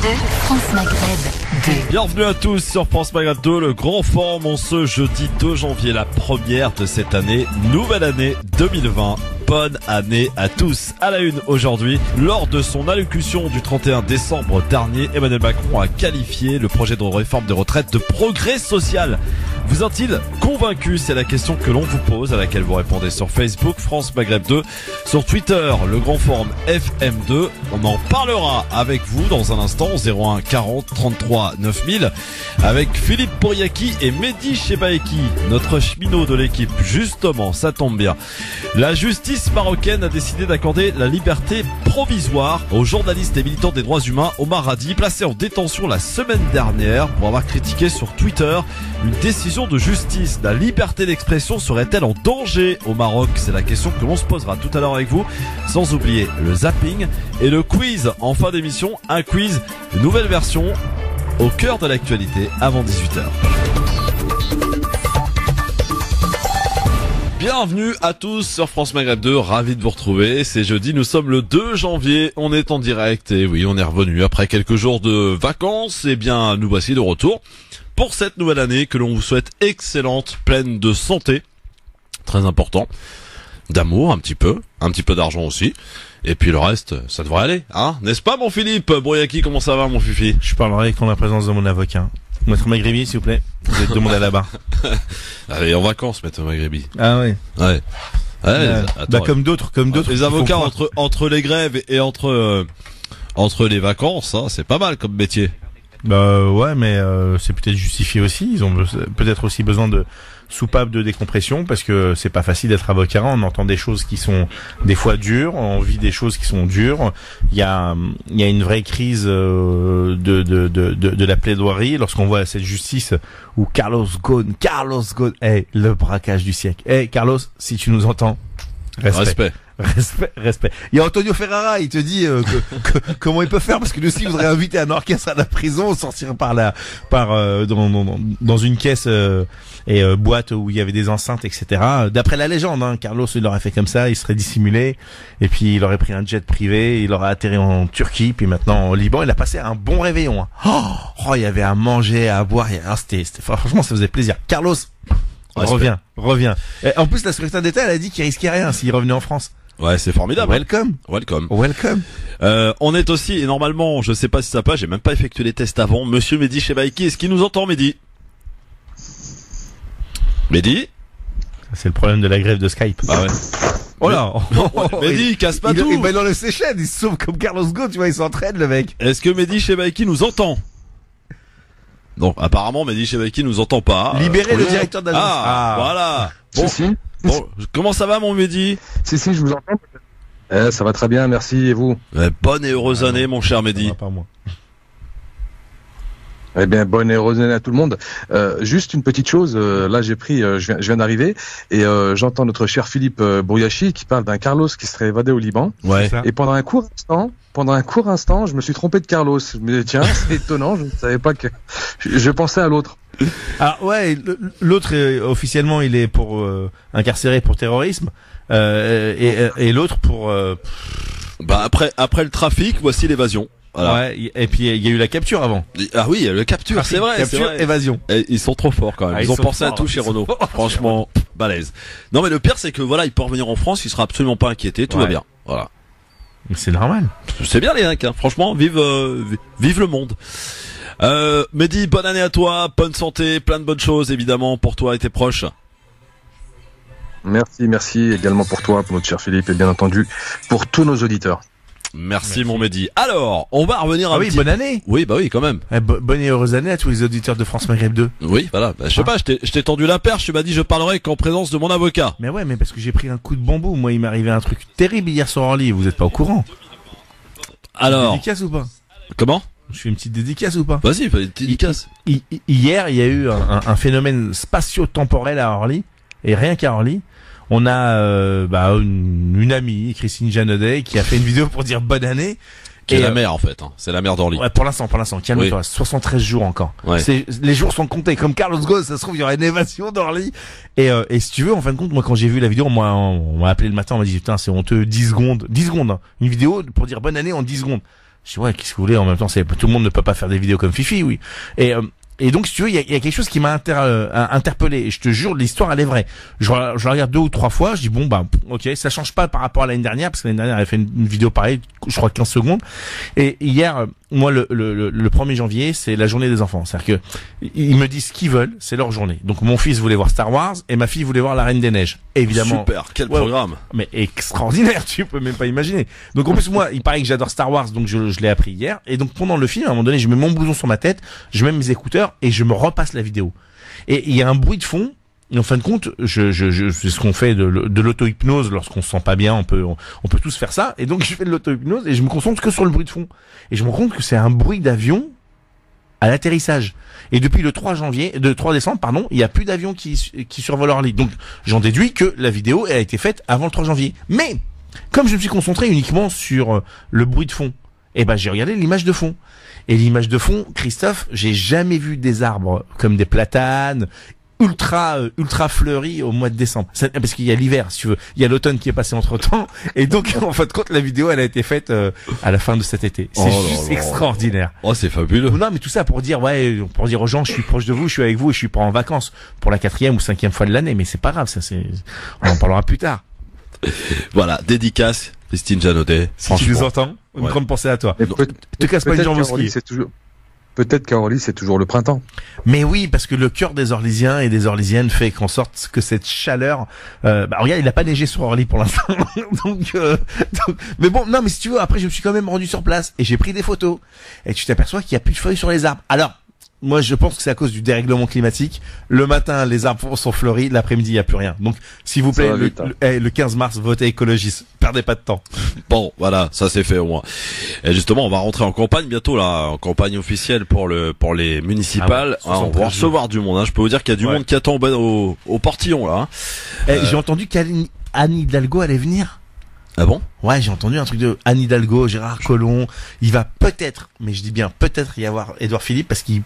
France Maghreb 2. Bienvenue à tous sur France Maghreb 2, le grand forum en ce jeudi 2 janvier, la première de cette année, nouvelle année 2020. Bonne année à tous. À la une aujourd'hui, lors de son allocution du 31 décembre dernier, Emmanuel Macron a qualifié le projet de réforme des retraites de progrès social. Vous ont-ils convaincu? C'est la question que l'on vous pose, à laquelle vous répondez sur Facebook, France Maghreb 2, sur Twitter, le grand forum FM2. On en parlera avec vous dans un instant, 01 40 33 9000, avec Philippe Bouriaki et Mehdi Chebaeki, notre cheminot de l'équipe. Justement, ça tombe bien. La justice marocaine a décidé d'accorder la liberté provisoire au journaliste et militant des droits humains Omar Hadi, placé en détention la semaine dernière pour avoir critiqué sur Twitter une décision de justice. La liberté d'expression serait-elle en danger au Maroc? C'est la question que l'on se posera tout à l'heure avec vous, sans oublier le zapping et le quiz en fin d'émission. Un quiz, une nouvelle version au cœur de l'actualité avant 18h. Bienvenue à tous sur France Maghreb 2, ravi de vous retrouver. C'est jeudi, nous sommes le 2 janvier, on est en direct et oui, on est revenu après quelques jours de vacances. Et bien, nous voici de retour pour cette nouvelle année que l'on vous souhaite excellente, pleine de santé, très important, d'amour un petit peu d'argent aussi. Et puis le reste, ça devrait aller, hein? N'est-ce pas mon Philippe Bouriaki, comment ça va mon Fifi? Je parlerai avec la présence de mon avocat. Maître Maghribi, s'il vous plaît. Vous êtes demandé à la barre. Allez, en vacances, Maître Maghribi. Ah oui. Ouais. Attends, comme d'autres. Les avocats entre les grèves et entre les vacances, hein, c'est pas mal comme métier. Bah ouais, mais c'est peut-être justifié aussi. Ils ont peut-être aussi besoin de soupapes de décompression parce que c'est pas facile d'être avocat. On entend des choses qui sont des fois dures, on vit des choses qui sont dures. Il y a une vraie crise de la plaidoirie lorsqu'on voit cette justice où Carlos Ghosn, le braquage du siècle. Carlos, si tu nous entends, respect. Il y a Antonio Ferrara, il te dit comment il peut faire parce que lui aussi il voudrait inviter un orchestre à la prison, sortir dans une caisse et boîte où il y avait des enceintes, etc. D'après la légende, hein, Carlos il l'aurait fait comme ça, il serait dissimulé et puis il aurait pris un jet privé, il aurait atterri en Turquie, puis maintenant au Liban. Il a passé un bon réveillon. Hein. Oh, il y avait à manger, à boire. Franchement, ça faisait plaisir. Carlos, reviens. Et en plus, la secrétaire d'État, elle a dit qu'il risquait rien s'il revenait en France. Ouais, c'est formidable. Welcome. On est aussi, et normalement, je sais pas si ça passe, j'ai même pas effectué les tests avant, monsieur Mehdi Chebaeki, est-ce qu'il nous entend, Mehdi? Mehdi? C'est le problème de la grève de Skype. Ah ouais. Oh là. Mehdi, casse pas tout. Il dans le séchette, il se sauve comme Carlos Ghosn, tu vois, il s'entraîne, le mec. Est-ce que Mehdi Chebaeki nous entend? Donc, apparemment, Mehdi Chebaeki nous entend pas. Libérez le directeur d'agence. Voilà. Bon. Si. Bon, comment ça va, mon Mehdi? Si, je vous entends. Ça va très bien, merci, et vous? Bonne et heureuse année, mon cher Mehdi. Pas moi. Eh bien, bonne et heureuse année à tout le monde. Juste une petite chose, là je viens d'arriver, et j'entends notre cher Philippe Bouriaki qui parle d'un Carlos qui serait évadé au Liban. Ouais. Et pendant un court instant, je me suis trompé de Carlos. Je me disais, tiens, c'est étonnant, je ne savais pas que... Je pensais à l'autre. Ah ouais, l'autre officiellement il est pour incarcéré pour terrorisme et l'autre pour après le trafic, voici l'évasion. Voilà. Ouais, et puis il y a eu la capture avant. Ah oui, le capture, c'est vrai. Évasion. Et ils sont trop forts quand même. Ils ont pensé à tout chez Renault. Franchement, balèze. Non mais le pire c'est que voilà, il peut revenir en France, il sera absolument pas inquiété, tout va bien. Voilà. C'est normal. C'est bien les mecs, hein. Franchement, vive le monde. Mehdi, bonne année à toi, bonne santé, plein de bonnes choses évidemment pour toi et tes proches. Merci également pour toi, pour notre cher Philippe, et bien entendu pour tous nos auditeurs. Merci mon Mehdi. Alors, on va revenir à bonne année. Oui, bah oui, quand même. Bonne et heureuse année à tous les auditeurs de France Maghreb 2. Oui, voilà. Je sais pas, je t'ai tendu la perche, tu m'as dit je parlerai qu'en présence de mon avocat. Mais ouais, mais parce que j'ai pris un coup de bambou. Moi, il m'est arrivé un truc terrible hier sur Orly, vous êtes pas au courant. Alors. Dédicace ou pas? Comment? Je fais une petite dédicace ou pas? Vas-y, fais une petite dédicace. Hier, il y a eu un phénomène spatio-temporel à Orly, et rien qu'à Orly. On a une amie, Christine Janodet, qui a fait une vidéo pour dire bonne année. Qui est la mère en fait, hein. C'est la mère d'Orly. Ouais, pour l'instant, calme-toi, oui. 73 jours encore. Ouais. Les jours sont comptés. Comme Carlos Ghosn, ça se trouve, il y aura une évasion d'Orly. Et si tu veux, en fin de compte, moi, quand j'ai vu la vidéo, on m'a appelé le matin, on m'a dit, putain, c'est honteux, 10 secondes, hein. Une vidéo pour dire bonne année en 10 secondes. Je dis ouais, qu'est-ce que vous voulez, en même temps, tout le monde ne peut pas faire des vidéos comme Fifi, oui. Et donc, si tu veux, il y a quelque chose qui m'a interpellé. Et je te jure, l'histoire, elle est vraie. Je la regarde 2 ou 3 fois. Je dis bon, bah, ok, ça change pas par rapport à l'année dernière, parce que l'année dernière, elle avait fait une vidéo pareille, je crois 15 secondes. Et hier, moi, le 1er janvier, c'est la journée des enfants. C'est-à-dire que ils me disent ce qu'ils veulent, c'est leur journée. Donc, mon fils voulait voir Star Wars et ma fille voulait voir La Reine des Neiges. Évidemment. Super, quel programme. Mais extraordinaire, tu peux même pas imaginer. Donc, en plus, moi, il paraît que j'adore Star Wars, donc je l'ai appris hier. Et donc, pendant le film, à un moment donné, je mets mon blouson sur ma tête, je mets mes écouteurs et je me repasse la vidéo. Et il y a un bruit de fond. Et en fin de compte, c'est ce qu'on fait de l'auto-hypnose lorsqu'on se sent pas bien. On peut tous faire ça. Et donc, je fais de l'auto-hypnose et je me concentre que sur le bruit de fond. Et je me rends compte que c'est un bruit d'avion à l'atterrissage. Et depuis le 3 décembre, pardon, il n'y a plus d'avions qui survolent Orly. Donc, j'en déduis que la vidéo, elle a été faite avant le 3 janvier. Mais, comme je me suis concentré uniquement sur le bruit de fond, eh ben, j'ai regardé l'image de fond. Et l'image de fond, Christophe, j'ai jamais vu des arbres comme des platanes, ultra fleuris au mois de décembre. Parce qu'il y a l'hiver, si tu veux. Il y a l'automne qui est passé entre temps. Et donc, en fin de compte, la vidéo, elle a été faite à la fin de cet été. C'est juste extraordinaire. Oh, c'est fabuleux. Non, mais tout ça pour dire aux gens, je suis proche de vous, je suis avec vous et je suis pas en vacances pour la 4e ou 5e fois de l'année. Mais c'est pas grave, on en parlera plus tard. Voilà, dédicace, Christine Janaudet. Si tu nous entends, une grande pensée à toi. Te casse pas une jambe au ski. Peut-être qu'à Orly, c'est toujours le printemps. Mais oui, parce que le cœur des Orlysiens et des Orlysiennes fait qu'en sorte que cette chaleur... regarde, il n'a pas neigé sur Orly pour l'instant. donc, mais bon, non, mais si tu veux, après, je me suis quand même rendu sur place et j'ai pris des photos. Et tu t'aperçois qu'il n'y a plus de feuilles sur les arbres. Alors, moi, je pense que c'est à cause du dérèglement climatique. Le matin, les arbres sont fleuris. L'après-midi, il n'y a plus rien. Donc, s'il vous plaît, le 15 mars, votez écologiste. Perdez pas de temps. Bon, voilà, ça c'est fait au moins. Et justement, on va rentrer en campagne bientôt là, en campagne officielle pour les municipales. On va recevoir du monde. Je peux vous dire qu'il y a du monde qui attend au portillon là. J'ai entendu qu'Anne Hidalgo allait venir. Ah bon? Ouais, j'ai entendu un truc de Anne Hidalgo, Gérard Collomb. Il va peut-être, mais je dis bien peut-être y avoir Édouard Philippe parce qu'il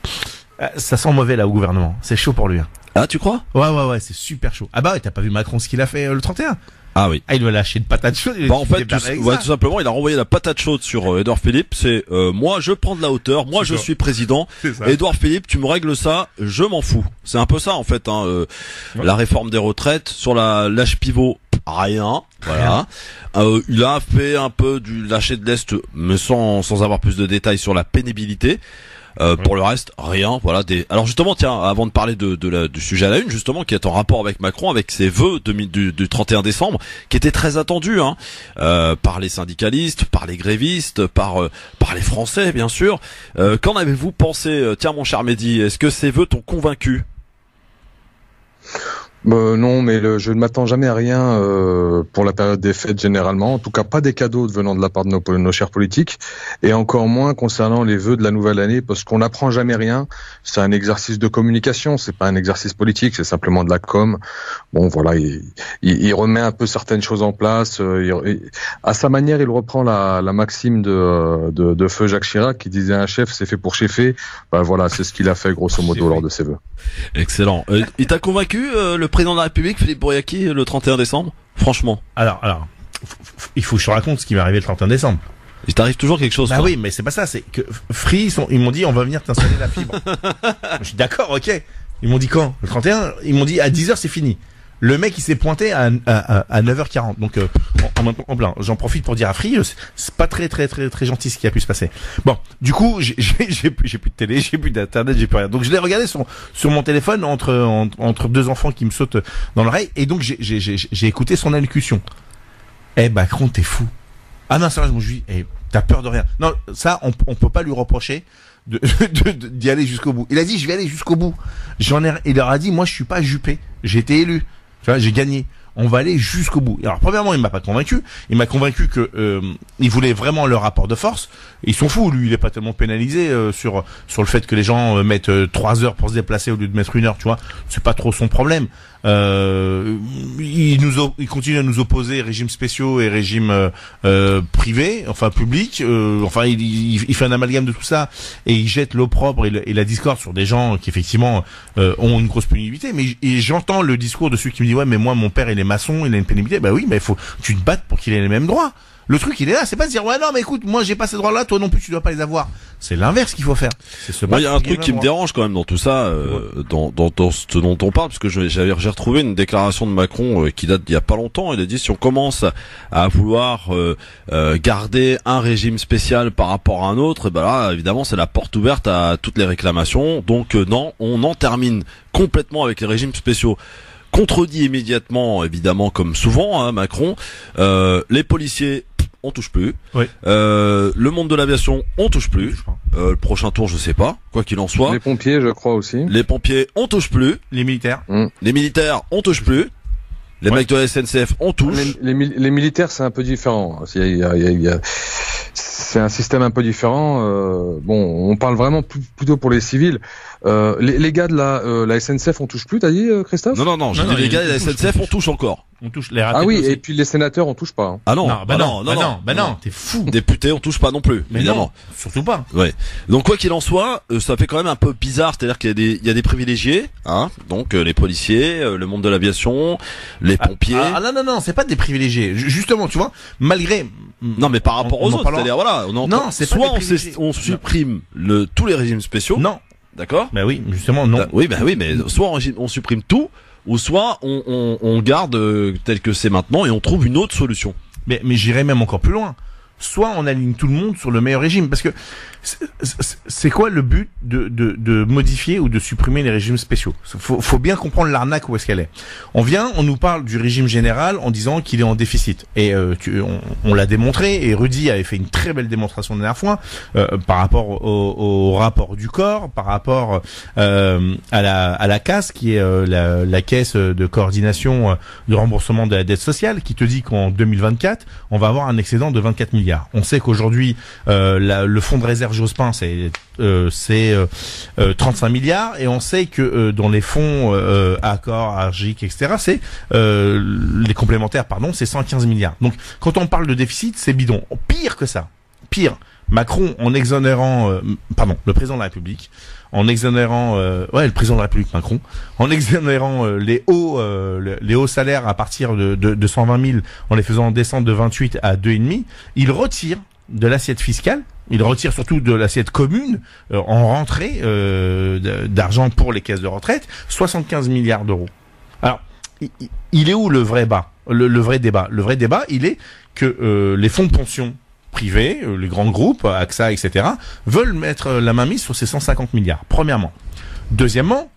ça sent mauvais là au gouvernement. C'est chaud pour lui. Hein. Ah, tu crois? Ouais, c'est super chaud. Ah bah ouais, t'as pas vu Macron ce qu'il a fait le 31? Ah oui. Ah, il doit lâcher une patate chaude. En fait, tout simplement, il a renvoyé la patate chaude sur Édouard Philippe. C'est moi, je prends de la hauteur. Moi, je suis président. Édouard Philippe, tu me règles ça. Je m'en fous. C'est un peu ça en fait. La réforme des retraites sur l'âge pivot. Rien, voilà. Il a fait un peu du lâcher de l'est, mais sans avoir plus de détails sur la pénibilité. Pour le reste, rien. Voilà. Alors justement, tiens, avant de parler du sujet à la une, justement, qui est en rapport avec Macron, avec ses vœux du 31 décembre, qui étaient très attendus, par les syndicalistes, par les grévistes, par les Français, bien sûr. Qu'en avez-vous pensé, tiens, mon cher Mehdi, est-ce que ces vœux t'ont convaincu? Non, mais je ne m'attends jamais à rien pour la période des fêtes généralement. En tout cas, pas des cadeaux venant de la part de nos chers politiques, et encore moins concernant les vœux de la nouvelle année, parce qu'on n'apprend jamais rien. C'est un exercice de communication, c'est pas un exercice politique, c'est simplement de la com. Bon, voilà, il remet un peu certaines choses en place. À sa manière, il reprend la maxime de feu Jacques Chirac qui disait un chef, c'est fait pour cheffer. Ben voilà, c'est ce qu'il a fait grosso modo lors de ses vœux. Excellent. Il t'a convaincu le président de la République, Philippe Bouriaki, le 31 décembre? Franchement. Alors, il faut que je te raconte ce qui m'est arrivé le 31 décembre. Il t'arrive toujours quelque chose. Bah oui, mais c'est pas ça, c'est que Free, ils m'ont dit, on va venir t'installer la fibre. Je suis d'accord, ok. Ils m'ont dit quand? Le 31? Ils m'ont dit à 10h c'est fini. Le mec il s'est pointé à 9h40. Donc en plein. J'en profite pour dire à Free, c'est pas très gentil ce qui a pu se passer. Bon, du coup, j'ai plus de télé, j'ai plus d'internet, j'ai plus rien. Donc je l'ai regardé sur mon téléphone entre deux enfants qui me sautent dans l'oreille, et donc j'ai écouté son allocution. Eh Macron, t'es fou. Ah non, sérieusement, je lui dis, t'as peur de rien. Non, ça on peut pas lui reprocher d'y aller jusqu'au bout. Il a dit je vais aller jusqu'au bout. Il leur a dit moi je suis pas Juppé, j'ai été élu. Tu vois, j'ai gagné. On va aller jusqu'au bout. Alors premièrement, il m'a pas convaincu. Il m'a convaincu que il voulait vraiment le rapport de force. Ils sont fous, lui, il est pas tellement pénalisé sur le fait que les gens mettent 3 heures pour se déplacer au lieu de mettre 1 heure, tu vois. C'est pas trop son problème. il continue à nous opposer régimes spéciaux et régimes privés, enfin publics. Il fait un amalgame de tout ça et il jette l'opprobre et la discorde sur des gens qui effectivement ont une grosse pénibilité. Mais j'entends le discours de ceux qui me disent ouais, mais moi mon père il est maçon, il a une pénibilité. Bah oui, mais tu te battes pour qu'il ait les mêmes droits. Le truc, il est là, c'est pas de dire ouais non mais écoute, moi j'ai pas ces droits-là, toi non plus tu dois pas les avoir. C'est l'inverse qu'il faut faire. Moi, il y a un truc qui me dérange quand même dans tout ça, dans ce dont on parle, parce que j'ai retrouvé une déclaration de Macron qui date d'il y a pas longtemps. Il a dit si on commence à vouloir garder un régime spécial par rapport à un autre, ben là évidemment c'est la porte ouverte à toutes les réclamations. Donc non, on en termine complètement avec les régimes spéciaux. Contredit immédiatement, évidemment, comme souvent, hein, Macron, les policiers, on touche plus. Oui. Le monde de l'aviation, on touche plus. Le prochain tour, je sais pas. Quoi qu'il en soit. Les pompiers, je crois aussi. Les pompiers, on touche plus. Les militaires. Les militaires, on touche plus. Les mecs de la SNCF, on touche. Les militaires, c'est un peu différent. C'est un système un peu différent. On parle vraiment plutôt pour les civils. Les gars de la SNCF, on touche plus, t'as dit, Christophe? Non, j'ai dit les gars de la SNCF, on touche encore. On touche les RATP. Ah oui, aussi. et puis les sénateurs, on touche pas. Hein. Ah non, non, t'es fou. Députés, on touche pas non plus, Mais évidemment. non, surtout pas. Ouais. Donc quoi qu'il en soit, ça fait quand même un peu bizarre, c'est-à-dire qu'il y a des privilégiés, hein. Donc les policiers, le monde de l'aviation, les pompiers. Non, c'est pas des privilégiés. Justement, tu vois, malgré. Non, mais par rapport aux autres, c'est-à-dire voilà, c'est soit pas des privilégiés. on supprime tous les régimes spéciaux. Non. D'accord? Bah oui, justement, non. Oui, mais soit on supprime tout, ou soit on garde tel que c'est maintenant et on trouve une autre solution. Mais j'irais même encore plus loin. Soit on aligne tout le monde sur le meilleur régime, parce que c'est quoi le but de modifier ou de supprimer les régimes spéciaux? Faut bien comprendre l'arnaque où est-ce qu'elle est. On nous parle du régime général en disant qu'il est en déficit, et on l'a démontré, et Rudy avait fait une très belle démonstration la dernière fois par rapport au rapport du corps, par rapport à la CAS, qui est la caisse de coordination de remboursement de la dette sociale, qui te dit qu'en 2024 on va avoir un excédent de 24 milliards. On sait qu'aujourd'hui le fonds de réserve Jospin c'est 35 milliards, et on sait que dans les fonds Accor, Argic, etc. c'est les complémentaires, c'est 115 milliards. Donc quand on parle de déficit, c'est bidon. Pire que ça. Pire. Macron, en exonérant, le président de la République, en exonérant, le président de la République Macron, en exonérant les hauts salaires à partir de 120 000, en les faisant descendre de 28 à 2,5, il retire de l'assiette fiscale, il retire surtout de l'assiette commune en rentrée d'argent pour les caisses de retraite, 75 milliards d'euros. Alors, il est où le vrai bas, le vrai débat? Le vrai débat, il est que les fonds de pension privés, les grands groupes, AXA, etc., veulent mettre la main mise sur ces 150 milliards, premièrement. Deuxièmement,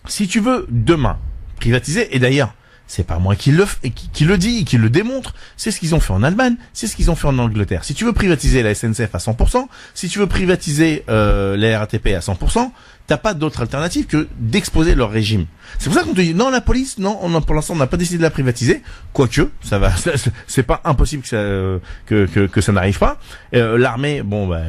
si tu veux demain privatiser, et d'ailleurs, c'est pas moi qui le dit, qui le démontre, c'est ce qu'ils ont fait en Allemagne, c'est ce qu'ils ont fait en Angleterre. Si tu veux privatiser la SNCF à 100%, si tu veux privatiser la RATP à 100%, t'as pas d'autre alternative que d'exposer leur régime. C'est pour ça qu'on te dit non, la police, non, pour l'instant on n'a pas décidé de la privatiser, quoique c'est pas impossible que ça n'arrive pas. L'armée,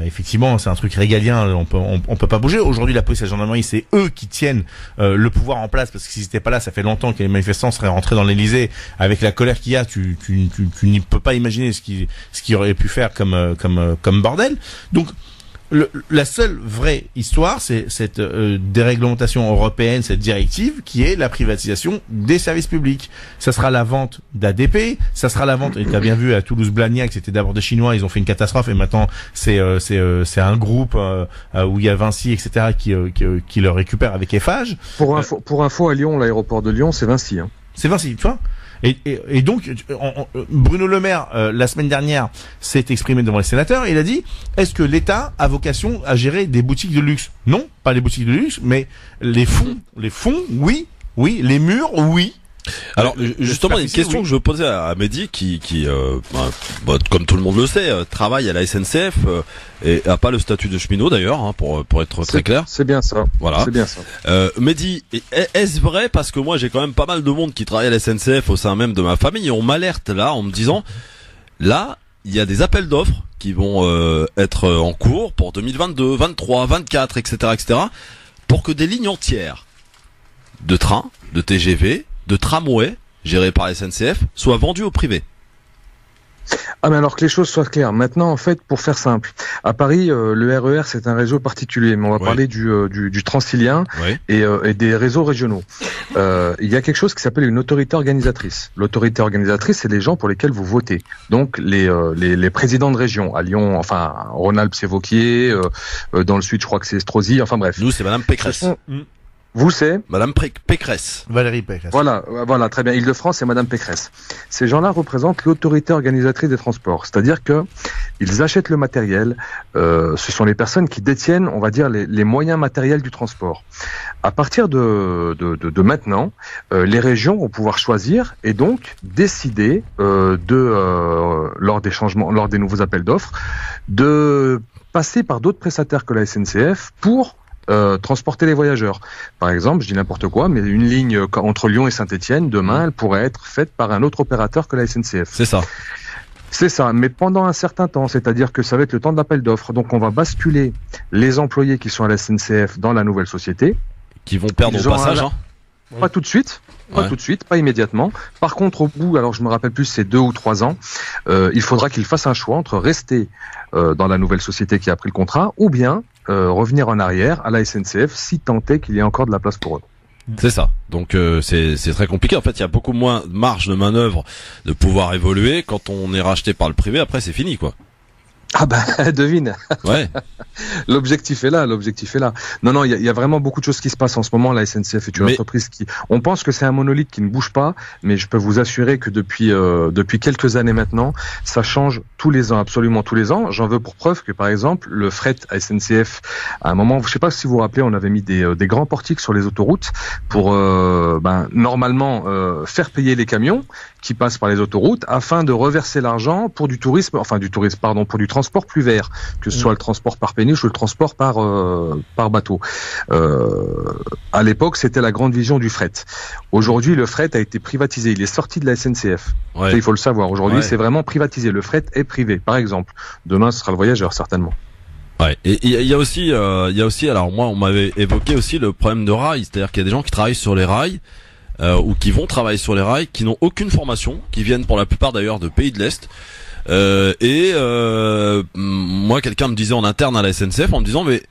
effectivement c'est un truc régalien, on peut pas bouger. Aujourd'hui la police et la gendarmerie, c'est eux qui tiennent le pouvoir en place, parce que s'ils étaient pas là, ça fait longtemps que les manifestants seraient rentrés dans l'Élysée. Avec la colère qu'il y a, tu n'y peux pas imaginer ce qu'ils auraient pu faire comme bordel. Donc la seule vraie histoire, c'est cette déréglementation européenne, cette directive, qui est la privatisation des services publics. Ça sera la vente d'ADP, ça sera la vente, et tu as bien vu à Toulouse-Blagnac, c'était d'abord des Chinois, ils ont fait une catastrophe, et maintenant c'est un groupe où il y a Vinci, etc., qui le récupère avec Eiffage. Pour info, à Lyon, l'aéroport de Lyon, c'est Vinci. Hein. C'est Vinci, tu vois. Et donc, Bruno Le Maire, la semaine dernière, s'est exprimé devant les sénateurs, et il a dit, est-ce que l'État a vocation à gérer des boutiques de luxe? Non, pas les boutiques de luxe, mais les fonds, oui, les murs, oui. Alors justement, il y a une question que je veux poser à Mehdi qui comme tout le monde le sait, travaille à la SNCF et a pas le statut de cheminot d'ailleurs, hein, pour être très clair. C'est bien ça. Voilà. C'est bien ça. Mehdi, est-ce vrai, parce que moi j'ai quand même pas mal de monde qui travaille à la SNCF au sein même de ma famille, et on m'alerte là en me disant là il y a des appels d'offres qui vont être en cours pour 2022, 23, 24, etc., pour que des lignes entières de train, de TGV, de tramway géré par la SNCF soit vendu au privé. Ah mais alors que les choses soient claires. Maintenant, en fait, pour faire simple, à Paris, le RER c'est un réseau particulier, mais on va parler du Transilien et des réseaux régionaux. Il y a quelque chose qui s'appelle une autorité organisatrice. L'autorité organisatrice, c'est les gens pour lesquels vous votez. Donc les présidents de région. À Lyon, enfin Rhône-Alpes c'est Wauquiez, dans le sud je crois que c'est Estrosi. Enfin bref. Nous c'est Madame Pécresse. Vous c'est Madame Pécresse. Valérie Pécresse. Voilà, très bien. Île-de-France, c'est Madame Pécresse. Ces gens-là représentent l'autorité organisatrice des transports. C'est-à-dire que ils achètent le matériel. Ce sont les personnes qui détiennent, on va dire, les moyens matériels du transport. À partir de maintenant, les régions vont pouvoir choisir et donc décider lors des changements, lors des nouveaux appels d'offres, de passer par d'autres prestataires que la SNCF pour transporter les voyageurs. Par exemple, je dis n'importe quoi, mais une ligne entre Lyon et Saint-Étienne, demain, elle pourrait être faite par un autre opérateur que la SNCF. C'est ça. C'est ça, mais pendant un certain temps, c'est-à-dire que ça va être le temps de l'appel d'offres. Donc on va basculer les employés qui sont à la SNCF dans la nouvelle société. Qui vont perdre au passage, hein. Pas tout de suite. Pas tout de suite, pas immédiatement. Par contre, au bout, alors je me rappelle plus, c'est 2 ou 3 ans, il faudra qu'ils fassent un choix entre rester dans la nouvelle société qui a pris le contrat ou bien revenir en arrière à la SNCF si tant est qu'il y a encore de la place pour eux. C'est ça. Donc c'est très compliqué. En fait, il y a beaucoup moins de marge de manœuvre de pouvoir évoluer. Quand on est racheté par le privé, après c'est fini, quoi. Ah bah devine. Ouais. L'objectif est là. Non, il y a vraiment beaucoup de choses qui se passent en ce moment. La SNCF est une entreprise qui, on pense que c'est un monolithe qui ne bouge pas, mais je peux vous assurer que depuis quelques années maintenant, ça change tous les ans, absolument tous les ans. J'en veux pour preuve que par exemple le fret à SNCF, à un moment, je sais pas si vous vous rappelez, on avait mis des grands portiques sur les autoroutes pour normalement faire payer les camions qui passent par les autoroutes afin de reverser l'argent pour du transport plus vert, que ce soit le transport par péniche ou le transport par bateau. À l'époque, c'était la grande vision du fret. Aujourd'hui, le fret a été privatisé. Il est sorti de la SNCF. Ouais. Ça, il faut le savoir. Aujourd'hui, c'est vraiment privatisé. Le fret est privé. Par exemple, demain, ce sera le voyageur, certainement. Ouais. Et il y a aussi, alors moi, on m'avait évoqué aussi le problème de rails. C'est-à-dire qu'il y a des gens qui travaillent sur les rails, ou qui vont travailler sur les rails, qui n'ont aucune formation, qui viennent pour la plupart d'ailleurs de pays de l'Est. Moi, quelqu'un me disait en interne à la SNCF en me disant, mais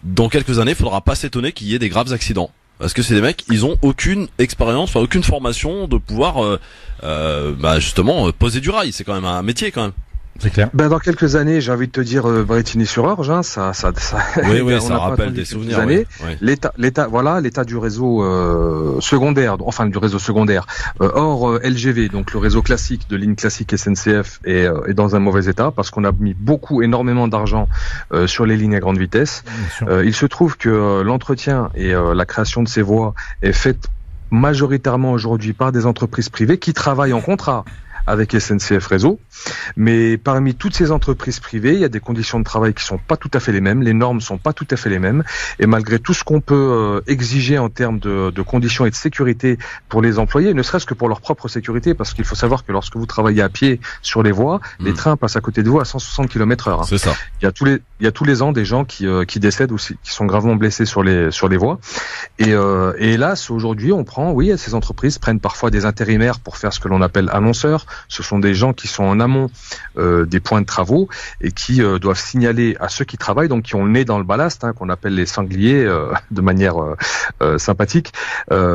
dans quelques années, il faudra pas s'étonner qu'il y ait des graves accidents. Parce que c'est des mecs, ils ont aucune expérience, enfin aucune formation de pouvoir justement poser du rail. C'est quand même un métier quand même. C'est clair. Ben dans quelques années, j'ai envie de te dire Brétigny-sur-Orge, hein, ça. Oui, ça rappelle des souvenirs. Années. Ouais. L'état du réseau secondaire, enfin du réseau secondaire, hors LGV, donc le réseau classique de ligne classique SNCF est dans un mauvais état parce qu'on a mis énormément d'argent sur les lignes à grande vitesse. Il se trouve que l'entretien et la création de ces voies est faite majoritairement aujourd'hui par des entreprises privées qui travaillent en contrat avec SNCF Réseau, mais parmi toutes ces entreprises privées, il y a des conditions de travail qui sont pas tout à fait les mêmes, les normes sont pas tout à fait les mêmes, et malgré tout ce qu'on peut exiger en termes de conditions et de sécurité pour les employés, ne serait-ce que pour leur propre sécurité, parce qu'il faut savoir que lorsque vous travaillez à pied sur les voies, les trains passent à côté de vous à 160 km/h. Hein. C'est ça. Il y a tous les ans des gens qui décèdent aussi, qui sont gravement blessés sur les voies, et hélas aujourd'hui ces entreprises prennent parfois des intérimaires pour faire ce que l'on appelle annonceurs. Ce sont des gens qui sont en amont des points de travaux et qui doivent signaler à ceux qui travaillent, donc qui ont le nez dans le ballast, hein, qu'on appelle les sangliers de manière sympathique,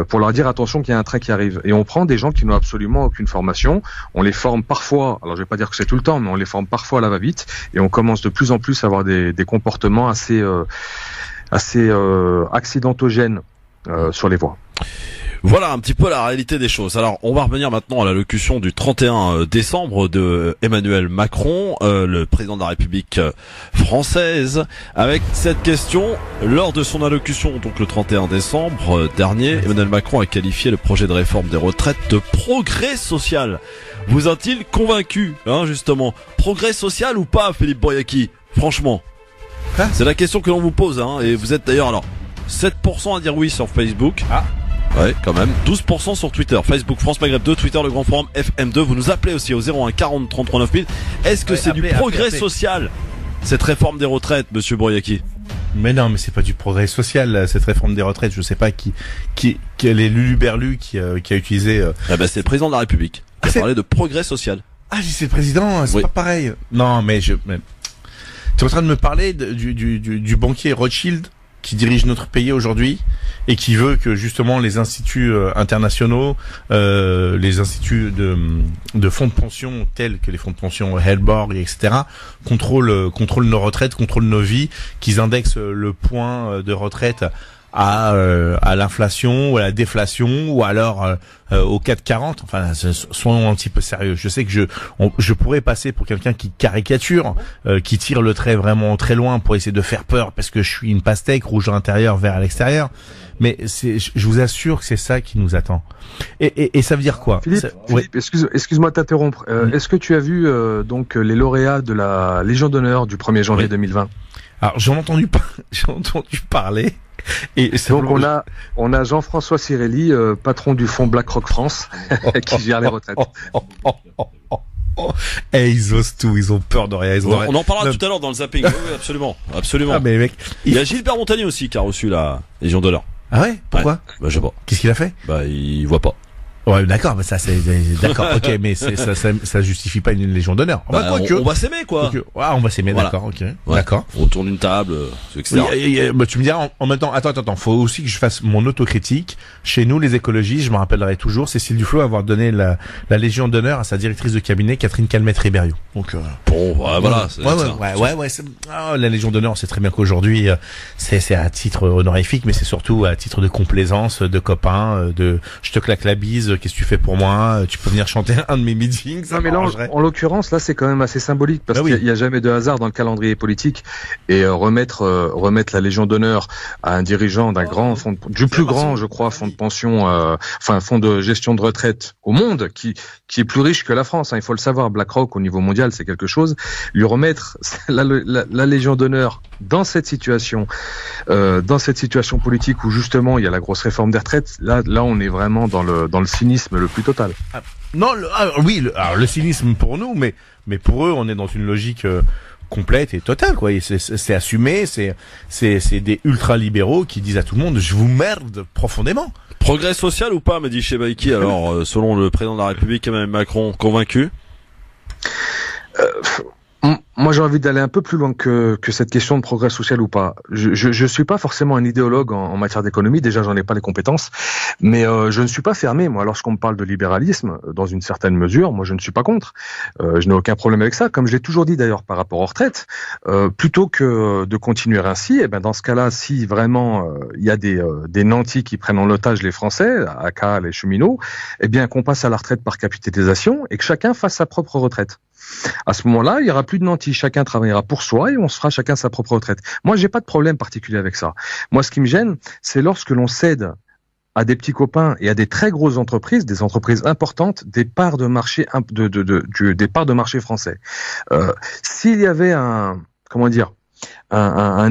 pour leur dire attention qu'il y a un train qui arrive. Et on prend des gens qui n'ont absolument aucune formation, on les forme parfois, alors je vais pas dire que c'est tout le temps, mais on les forme parfois à la va-vite, et on commence de plus en plus à avoir des comportements assez accidentogènes sur les voies. Voilà un petit peu la réalité des choses. Alors, on va revenir maintenant à l'allocution du 31 décembre de Emmanuel Macron, le président de la République française, avec cette question. Lors de son allocution, donc le 31 décembre dernier, Emmanuel Macron a qualifié le projet de réforme des retraites de progrès social. Vous a-t-il convaincu, justement? Progrès social ou pas, Philippe Bouriaki? Franchement. C'est la question que l'on vous pose, et vous êtes d'ailleurs, 7% à dire oui sur Facebook. Ouais, quand même. 12% sur Twitter, Facebook France Maghreb 2, Twitter Le Grand Forum FM2. Vous nous appelez aussi au 01 40 33 9000. Est-ce que c'est du progrès social, cette réforme des retraites, monsieur Bouriaki? Mais non, mais c'est pas du progrès social, cette réforme des retraites. Je sais pas quel est Luluberlu qui a utilisé. Ah bah, c'est le président de la République qui a parlé de progrès social. Ah, si c'est le président, c'est pas pareil. Non, mais tu es en train de me parler du banquier Rothschild qui dirige notre pays aujourd'hui et qui veut que justement les instituts internationaux, les instituts de fonds de pension tels que les fonds de pension Helborg, etc., contrôlent nos retraites, contrôlent nos vies, qu'ils indexent le point de retraite à l'inflation ou à la déflation ou alors au 4,40. Enfin, soyons un petit peu sérieux. Je sais que je pourrais passer pour quelqu'un qui caricature, qui tire le trait vraiment très loin pour essayer de faire peur parce que je suis une pastèque rouge à l'intérieur, vert à l'extérieur. Mais je vous assure que c'est ça qui nous attend. Et ça veut dire quoi? Philippe, excuse-moi de t'interrompre. Est-ce que tu as vu donc les lauréats de la Légion d'honneur du 1er janvier 2020? Alors j'ai entendu parler. Et donc on a Jean-François Cirelli, patron du fonds BlackRock France, qui gère les retraites. Et ils osent tout, ils ont peur de rien. On en parlera tout à l'heure dans le zapping. Oui, absolument. Ah, mais mec, il y a Gilbert Montagnier aussi qui a reçu la Légion d'honneur. Ah ouais? Pourquoi? Bah je sais pas. Qu'est-ce qu'il a fait? Bah il voit pas. Ouais, d'accord, mais ça c'est d'accord. OK, mais ça justifie pas une Légion d'honneur. On va s'aimer quoi. Ouais, on va s'aimer, voilà. D'accord, OK. Ouais. D'accord. Autour d'une table, etc. Bah, tu me diras en même temps, attends, faut aussi que je fasse mon autocritique. Chez nous les écologistes, je me rappellerai toujours Cécile Duflot avoir donné la Légion d'honneur à sa directrice de cabinet Catherine Calmette-Ribério. Donc bon, voilà, la Légion d'honneur, c'est très bien qu'aujourd'hui c'est à titre honorifique, mais c'est surtout à titre de complaisance, de copain, de je te claque la bise. Qu'est-ce que tu fais pour moi? Tu peux venir chanter un de mes meetings. Non, mais là, en l'occurrence, là, c'est quand même assez symbolique parce qu'il n'y a jamais de hasard dans le calendrier politique et remettre la Légion d'honneur à un dirigeant d'un grand fonds, du plus grand, je crois, fonds de pension, fonds de gestion de retraite au monde, qui est plus riche que la France. Hein, il faut le savoir. BlackRock au niveau mondial, c'est quelque chose. Lui remettre la Légion d'honneur dans cette situation politique où justement il y a la grosse réforme des retraites. Là, on est vraiment dans le cynisme le plus total. Non, le cynisme pour nous, mais pour eux, on est dans une logique complète et totale, quoi. C'est assumé, c'est des ultra-libéraux qui disent à tout le monde, je vous merde profondément. Progrès social ou pas, me dit Chebaiki, alors, selon le président de la République, Emmanuel Macron, convaincu? Moi, j'ai envie d'aller un peu plus loin que cette question de progrès social ou pas. Je suis pas forcément un idéologue en matière d'économie. Déjà, j'en ai pas les compétences. Mais je ne suis pas fermé. Moi, lorsqu'on me parle de libéralisme, dans une certaine mesure, moi, je ne suis pas contre. Je n'ai aucun problème avec ça. Comme je l'ai toujours dit d'ailleurs par rapport aux retraites, plutôt que de continuer ainsi, dans ce cas-là, si vraiment il y a des nantis qui prennent en otage les Français, aka les cheminots, qu'on passe à la retraite par capitalisation et que chacun fasse sa propre retraite. À ce moment-là, il y aura plus de nantis. Chacun travaillera pour soi et on se fera chacun sa propre retraite. Moi, j'ai pas de problème particulier avec ça. Moi, ce qui me gêne, c'est lorsque l'on cède à des petits copains et à des très grosses entreprises, des entreprises importantes, des parts de marché des parts de marché français. S'il y avait un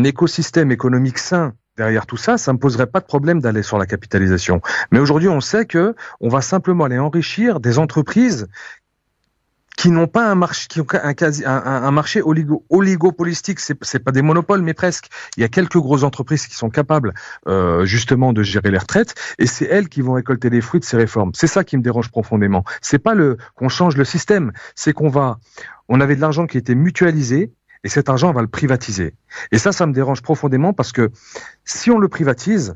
écosystème économique sain derrière tout ça, ça me poserait pas de problème d'aller sur la capitalisation. Mais aujourd'hui, on sait que on va simplement aller enrichir des entreprises qui n'ont pas un marché, qui ont un marché oligopolistique. C'est pas des monopoles, mais presque. Il y a quelques grosses entreprises qui sont capables, justement, de gérer les retraites, et c'est elles qui vont récolter les fruits de ces réformes. C'est ça qui me dérange profondément. C'est pas qu'on change le système, c'est on avait de l'argent qui était mutualisé, et cet argent, on va le privatiser. Et ça me dérange profondément parce que si on le privatise,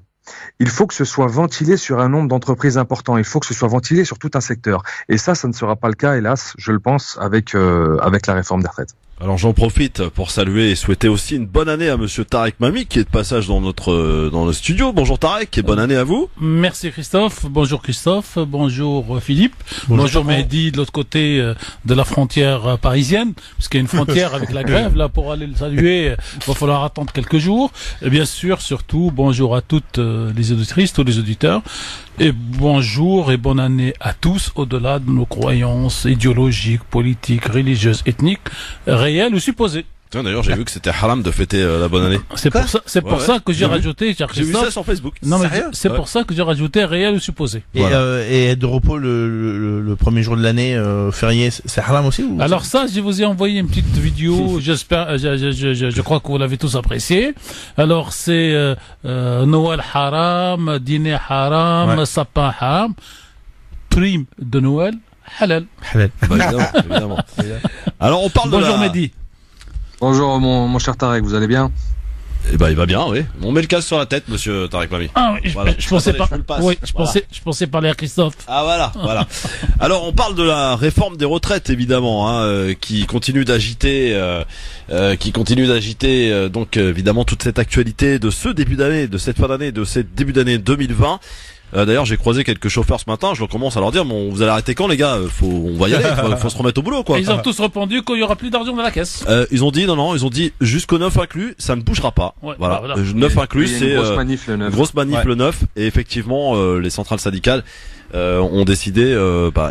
il faut que ce soit ventilé sur un nombre d'entreprises importants. Il faut que ce soit ventilé sur tout un secteur. Et ça ne sera pas le cas, hélas, je le pense, avec la réforme des retraites. Alors j'en profite pour saluer et souhaiter aussi une bonne année à monsieur Tarek Mami qui est de passage dans le studio. Bonjour Tarek et bonne année à vous. Merci Christophe. Bonjour Christophe. Bonjour Philippe. Bonjour Mehdi de l'autre côté de la frontière parisienne, parce qu'il y a une frontière avec la grève là. Pour aller le saluer, il va falloir attendre quelques jours. Et bien sûr, surtout bonjour à toutes les auditrices, tous les auditeurs. Et bonjour et bonne année à tous, au-delà de nos croyances idéologiques, politiques, religieuses, ethniques, réelles ou supposées. Tiens, d'ailleurs, j'ai vu que c'était haram de fêter la bonne année. C'est pour ça que j'ai rajouté, cher J'ai vu Christophe. ça sur Facebook. Non, mais Sérieux c'est pour ça que j'ai rajouté réel ou supposé. Et, et être de repos le premier jour de l'année férié, c'est haram aussi ou Alors ça, je vous ai envoyé une petite vidéo. J'espère, je crois que vous l'avez tous apprécié. Alors c'est Noël haram, dîner haram, sapin haram, prime de Noël halal. halal? Bah, évidemment. Alors, on parle Bonjour de la... Mehdi. Bonjour mon cher Tarek, vous allez bien? Eh ben, il va bien, oui. On met le casque sur la tête, monsieur Tarek Mami. Ah, oui, Voilà. je pensais Attendez, pas. je vous le passe. Oui, Voilà. je pensais parler à Christophe. Ah voilà. Alors on parle de la réforme des retraites évidemment, qui continue d'agiter, donc évidemment toute cette actualité de ce début d'année, de cette fin d'année, de cette début d'année 2020. D'ailleurs, j'ai croisé quelques chauffeurs ce matin. Je commence à leur dire, bon, vous allez arrêter quand, les gars? On va y aller. Faut se remettre au boulot, quoi. Et ils ont tous répondu qu'il y aura plus d'argent dans la caisse. Ils ont dit non. Ils ont dit jusqu'au 9 inclus, ça ne bougera pas. Ouais, voilà. bah, voilà. 9 inclus, Il y a c'est une grosse manif le 9. grosse manip le 9. Et effectivement, les centrales syndicales ont décidé.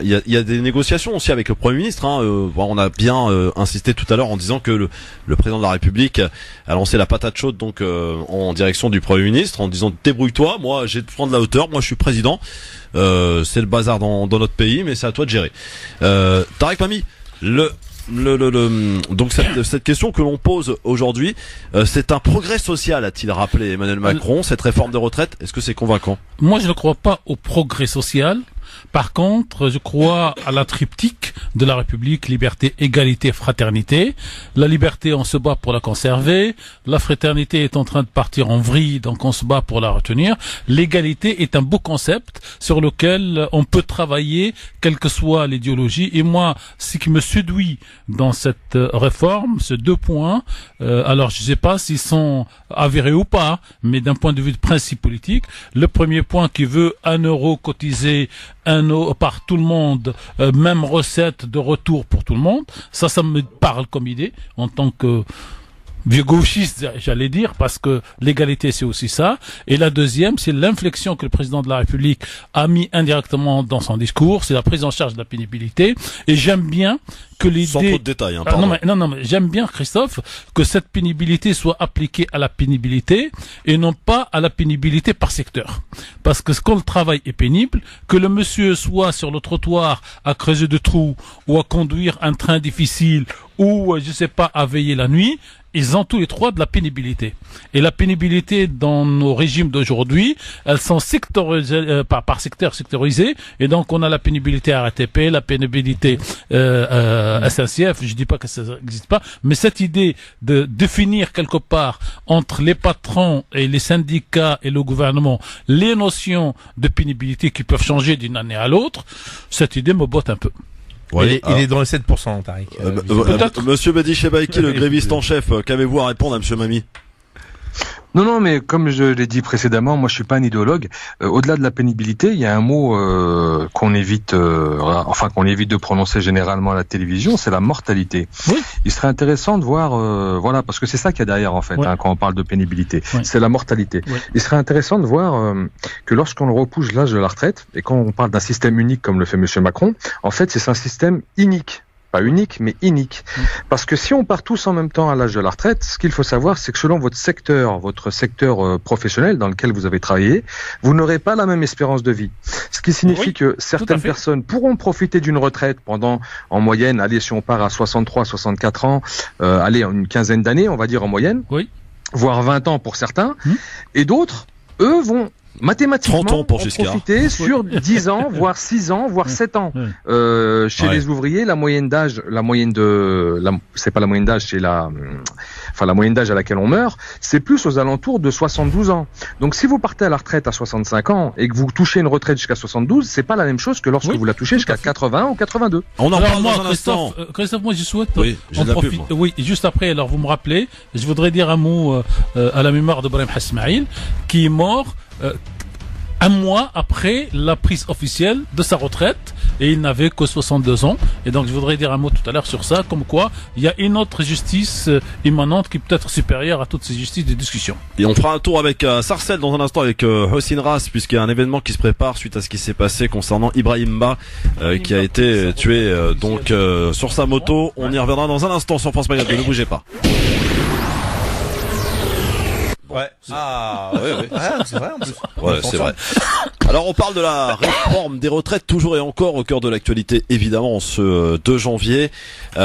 Il y a des négociations aussi avec le Premier ministre. On a bien insisté tout à l'heure en disant que le président de la République a lancé la patate chaude donc en direction du Premier ministre en disant débrouille-toi. Moi, j'ai de prendre la hauteur. Moi, je suis président. C'est le bazar dans notre pays, mais c'est à toi de gérer. Tarek Mami, donc cette question que l'on pose aujourd'hui, c'est un progrès social, a-t-il rappelé Emmanuel Macron, cette réforme de retraite. Est-ce que c'est convaincant? Moi, je ne crois pas au progrès social. Par contre, je crois à la triptyque de la République, liberté, égalité, fraternité. La liberté, on se bat pour la conserver. La fraternité est en train de partir en vrille, donc on se bat pour la retenir. L'égalité est un beau concept sur lequel on peut travailler, quelle que soit l'idéologie. Et moi, ce qui me séduit dans cette réforme, ces 2 points, alors je ne sais pas s'ils sont avérés ou pas, mais d'un point de vue de principe politique, le premier point qui veut 1 euro cotisé, 1 euro par tout le monde, même recette de retour pour tout le monde, ça me parle comme idée en tant que vieux gauchiste, j'allais dire, parce que l'égalité c'est aussi ça. Et la deuxième, c'est l'inflexion que le président de la République a mis indirectement dans son discours, c'est la prise en charge de la pénibilité. Et j'aime bien que l'idée... Sans trop de détails, pardon. Non, mais j'aime bien, Christophe, que cette pénibilité soit appliquée à la pénibilité et non pas à la pénibilité par secteur. Parce que quand le travail est pénible, que le monsieur soit sur le trottoir à creuser de trous ou à conduire un train difficile ou, je sais pas, à veiller la nuit, ils ont tous les 3 de la pénibilité. Et la pénibilité dans nos régimes d'aujourd'hui, elles sont sectorisées, par secteur sectorisées. Et donc, on a la pénibilité RATP, la pénibilité SNCF. Je dis pas que ça n'existe pas. Mais cette idée de définir quelque part entre les patrons et les syndicats et le gouvernement les notions de pénibilité qui peuvent changer d'une année à l'autre, cette idée me botte un peu. Oui, il est dans les 7%, Tariq. Monsieur Mehdi Chebaïki, le gréviste en chef, qu'avez-vous à répondre à monsieur Mami? Non, mais comme je l'ai dit précédemment, moi je suis pas un idéologue. Au-delà de la pénibilité, il y a un mot qu'on évite de prononcer généralement à la télévision, c'est la mortalité. Oui. Il serait intéressant de voir, parce que c'est ça qu'il y a derrière en fait, Oui. quand on parle de pénibilité, Oui. c'est la mortalité. Oui. Il serait intéressant de voir que lorsqu'on repousse l'âge de la retraite, et quand on parle d'un système unique comme le fait monsieur Macron, en fait c'est un système inique. Pas unique, mais inique. Parce que si on part tous en même temps à l'âge de la retraite, ce qu'il faut savoir, c'est que selon votre secteur professionnel dans lequel vous avez travaillé, vous n'aurez pas la même espérance de vie. Ce qui signifie que certaines personnes pourront profiter d'une retraite pendant, en moyenne, allez, si on part à 63, 64 ans, une quinzaine d'années, on va dire en moyenne. Oui. Voire 20 ans pour certains. Et d'autres, eux, vont mathématiquement 30 ans pour Giscard. profiter sur 10 ans, voire 6 ans, voire 7 ans. Chez les ouvriers, la moyenne d'âge, c'est pas la moyenne d'âge, c'est la moyenne d'âge à laquelle on meurt, c'est plus aux alentours de 72 ans. Donc si vous partez à la retraite à 65 ans et que vous touchez une retraite jusqu'à 72, c'est pas la même chose que lorsque vous la touchez jusqu'à 80 ou 82. On en Alors parle moi, dans un instant. Christophe, moi je souhaite j'ai de la pub, moi. Oui, juste après, alors vous me rappelez, je voudrais dire un mot à la mémoire de Brahim Hasmaïl, qui est mort 1 mois après la prise officielle de sa retraite, et il n'avait que 62 ans. Et donc je voudrais dire un mot tout à l'heure sur ça, comme quoi il y a une autre justice immanente qui peut être supérieure à toutes ces justices de discussion. Et on fera un tour avec Sarcelles dans un instant avec Hossein Ras, puisqu'il y a un événement qui se prépare suite à ce qui s'est passé concernant Ibrahim Ba qui a été tué sur sa moto. On y reviendra dans un instant sur France Maghreb, ne bougez pas. Ouais. Ouais. Ah, c'est vrai en plus. Ouais, c'est vrai. Alors on parle de la réforme des retraites, toujours et encore au cœur de l'actualité, évidemment, ce 2 janvier. Il